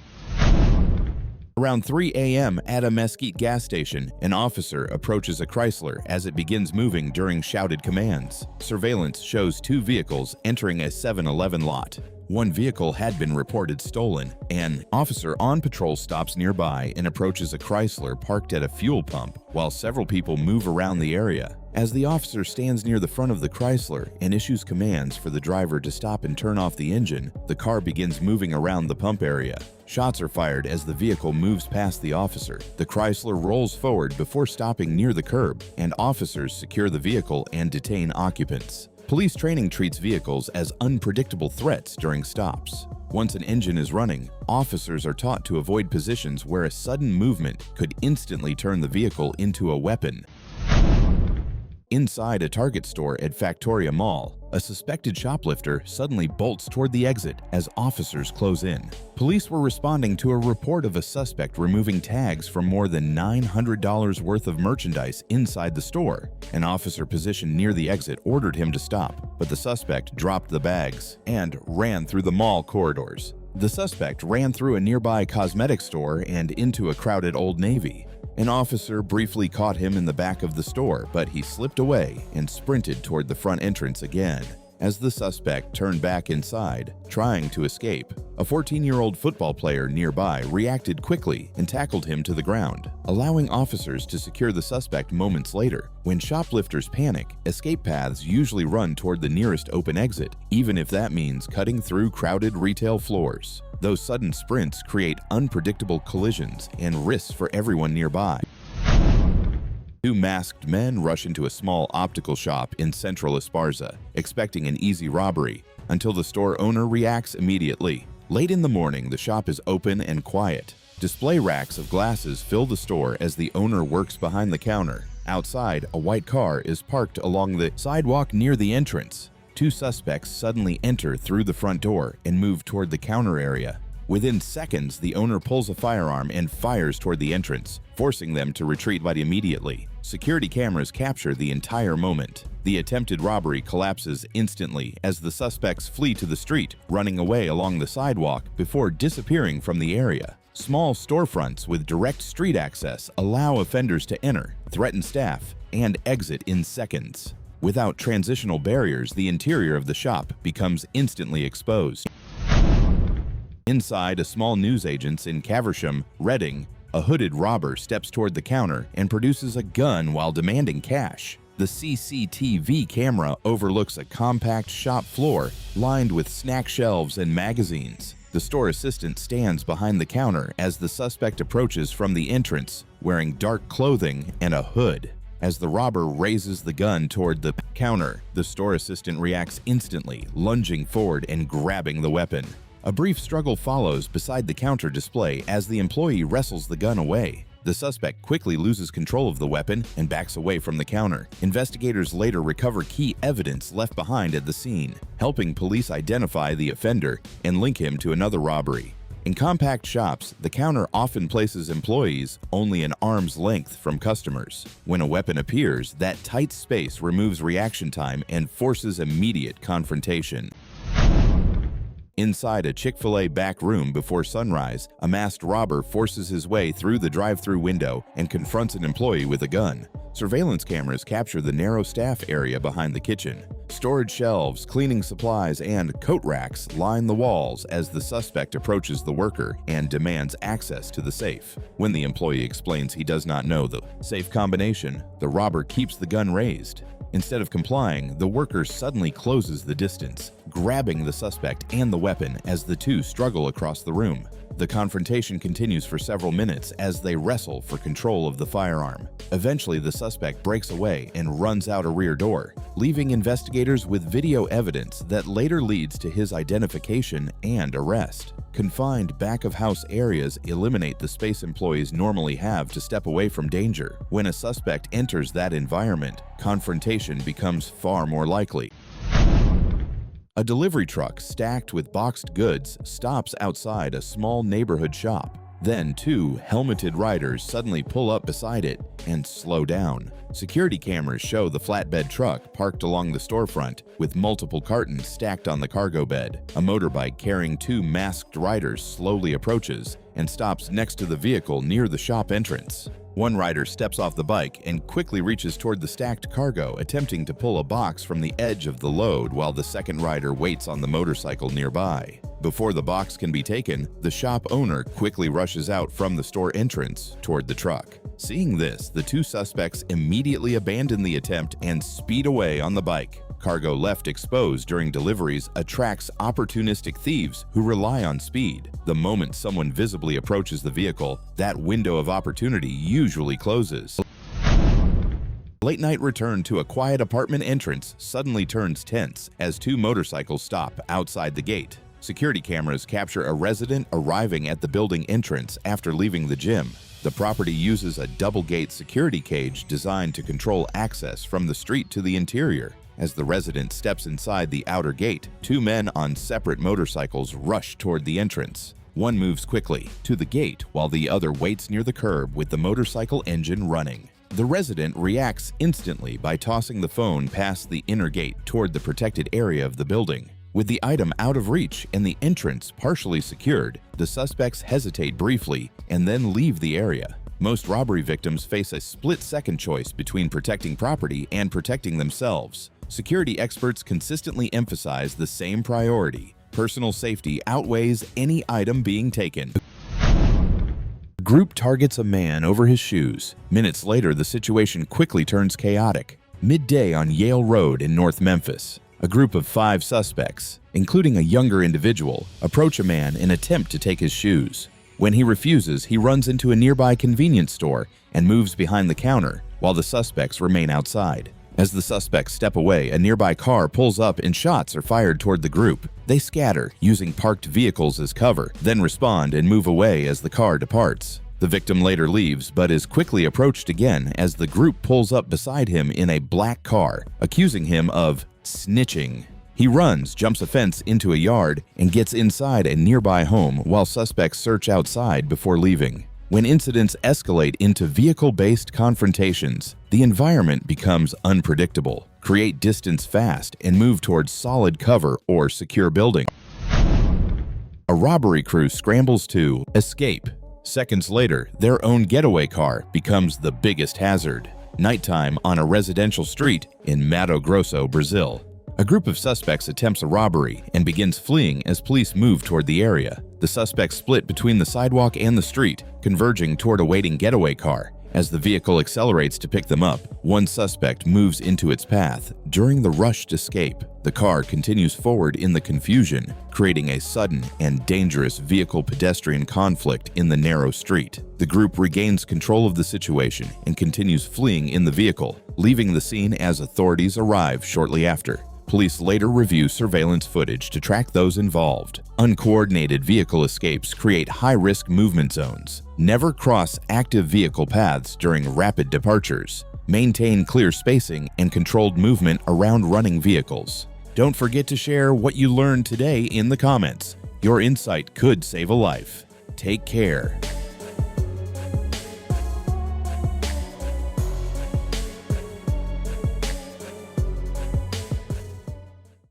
Around 3 a.m. at a Mesquite gas station, an officer approaches a Chrysler as it begins moving during shouted commands. Surveillance shows 2 vehicles entering a 7-Eleven lot. One vehicle had been reported stolen. An officer on patrol stops nearby and approaches a Chrysler parked at a fuel pump while several people move around the area. As the officer stands near the front of the Chrysler and issues commands for the driver to stop and turn off the engine, the car begins moving around the pump area. Shots are fired as the vehicle moves past the officer. The Chrysler rolls forward before stopping near the curb, and officers secure the vehicle and detain occupants. Police training treats vehicles as unpredictable threats during stops. Once an engine is running, officers are taught to avoid positions where a sudden movement could instantly turn the vehicle into a weapon. Inside a Target store at Factoria Mall, a suspected shoplifter suddenly bolts toward the exit as officers close in. Police were responding to a report of a suspect removing tags from more than $900 worth of merchandise inside the store. An officer positioned near the exit ordered him to stop, but the suspect dropped the bags and ran through the mall corridors. The suspect ran through a nearby cosmetic store and into a crowded Old Navy. An officer briefly caught him in the back of the store, but he slipped away and sprinted toward the front entrance again. As the suspect turned back inside, trying to escape, a 14-year-old football player nearby reacted quickly and tackled him to the ground, allowing officers to secure the suspect moments later. When shoplifters panic, escape paths usually run toward the nearest open exit, even if that means cutting through crowded retail floors. Those sudden sprints create unpredictable collisions and risks for everyone nearby. 2 masked men rush into a small optical shop in central Esparza, expecting an easy robbery, until the store owner reacts immediately. Late in the morning, the shop is open and quiet. Display racks of glasses fill the store as the owner works behind the counter. Outside, a white car is parked along the sidewalk near the entrance. 2 suspects suddenly enter through the front door and move toward the counter area. Within seconds, the owner pulls a firearm and fires toward the entrance, forcing them to retreat immediately. Security cameras capture the entire moment. The attempted robbery collapses instantly as the suspects flee to the street, running away along the sidewalk before disappearing from the area. Small storefronts with direct street access allow offenders to enter, threaten staff, and exit in seconds. Without transitional barriers, the interior of the shop becomes instantly exposed. Inside a small newsagent's in Caversham, Reading, a hooded robber steps toward the counter and produces a gun while demanding cash. The CCTV camera overlooks a compact shop floor lined with snack shelves and magazines. The store assistant stands behind the counter as the suspect approaches from the entrance, wearing dark clothing and a hood. As the robber raises the gun toward the counter, the store assistant reacts instantly, lunging forward and grabbing the weapon. A brief struggle follows beside the counter display as the employee wrestles the gun away. The suspect quickly loses control of the weapon and backs away from the counter. Investigators later recover key evidence left behind at the scene, helping police identify the offender and link him to another robbery. In compact shops, the counter often places employees only an arm's length from customers. When a weapon appears, that tight space removes reaction time and forces immediate confrontation. Inside a Chick-fil-A back room before sunrise, a masked robber forces his way through the drive-thru window and confronts an employee with a gun. Surveillance cameras capture the narrow staff area behind the kitchen. Storage shelves, cleaning supplies, and coat racks line the walls as the suspect approaches the worker and demands access to the safe. When the employee explains he does not know the safe combination, the robber keeps the gun raised. Instead of complying, the worker suddenly closes the distance, grabbing the suspect and the weapon as the two struggle across the room. The confrontation continues for several minutes as they wrestle for control of the firearm. Eventually, the suspect breaks away and runs out a rear door, leaving investigators with video evidence that later leads to his identification and arrest. Confined back-of-house areas eliminate the space employees normally have to step away from danger. When a suspect enters that environment, confrontation becomes far more likely. A delivery truck stacked with boxed goods stops outside a small neighborhood shop. Then two helmeted riders suddenly pull up beside it and slow down. Security cameras show the flatbed truck parked along the storefront with multiple cartons stacked on the cargo bed. A motorbike carrying two masked riders slowly approaches and stops next to the vehicle near the shop entrance. One rider steps off the bike and quickly reaches toward the stacked cargo, attempting to pull a box from the edge of the load while the second rider waits on the motorcycle nearby. Before the box can be taken, the shop owner quickly rushes out from the store entrance toward the truck. Seeing this, the two suspects immediately abandon the attempt and speed away on the bike. Cargo left exposed during deliveries attracts opportunistic thieves who rely on speed. The moment someone visibly approaches the vehicle, that window of opportunity usually closes. Late-night return to a quiet apartment entrance suddenly turns tense as two motorcycles stop outside the gate. Security cameras capture a resident arriving at the building entrance after leaving the gym. The property uses a double-gate security cage designed to control access from the street to the interior. As the resident steps inside the outer gate, two men on separate motorcycles rush toward the entrance. One moves quickly to the gate while the other waits near the curb with the motorcycle engine running. The resident reacts instantly by tossing the phone past the inner gate toward the protected area of the building. With the item out of reach and the entrance partially secured, the suspects hesitate briefly and then leave the area. Most robbery victims face a split-second choice between protecting property and protecting themselves. Security experts consistently emphasize the same priority. Personal safety outweighs any item being taken. The group targets a man over his shoes. Minutes later, the situation quickly turns chaotic. Midday on Yale Road in North Memphis, a group of 5 suspects, including a younger individual, approach a man and attempt to take his shoes. When he refuses, he runs into a nearby convenience store and moves behind the counter while the suspects remain outside. As the suspects step away, a nearby car pulls up and shots are fired toward the group. They scatter, using parked vehicles as cover, then respond and move away as the car departs. The victim later leaves, but is quickly approached again as the group pulls up beside him in a black car, accusing him of snitching. He runs, jumps a fence into a yard, and gets inside a nearby home while suspects search outside before leaving. When incidents escalate into vehicle-based confrontations, the environment becomes unpredictable. Create distance fast and move towards solid cover or secure building. A robbery crew scrambles to escape. Seconds later, their own getaway car becomes the biggest hazard. Nighttime on a residential street in Mato Grosso, Brazil. A group of suspects attempts a robbery and begins fleeing as police move toward the area. The suspects split between the sidewalk and the street, converging toward a waiting getaway car. As the vehicle accelerates to pick them up, one suspect moves into its path. During the rushed escape, the car continues forward in the confusion, creating a sudden and dangerous vehicle-pedestrian conflict in the narrow street. The group regains control of the situation and continues fleeing in the vehicle, leaving the scene as authorities arrive shortly after. Police later review surveillance footage to track those involved. Uncoordinated vehicle escapes create high-risk movement zones. Never cross active vehicle paths during rapid departures. Maintain clear spacing and controlled movement around running vehicles. Don't forget to share what you learned today in the comments. Your insight could save a life. Take care.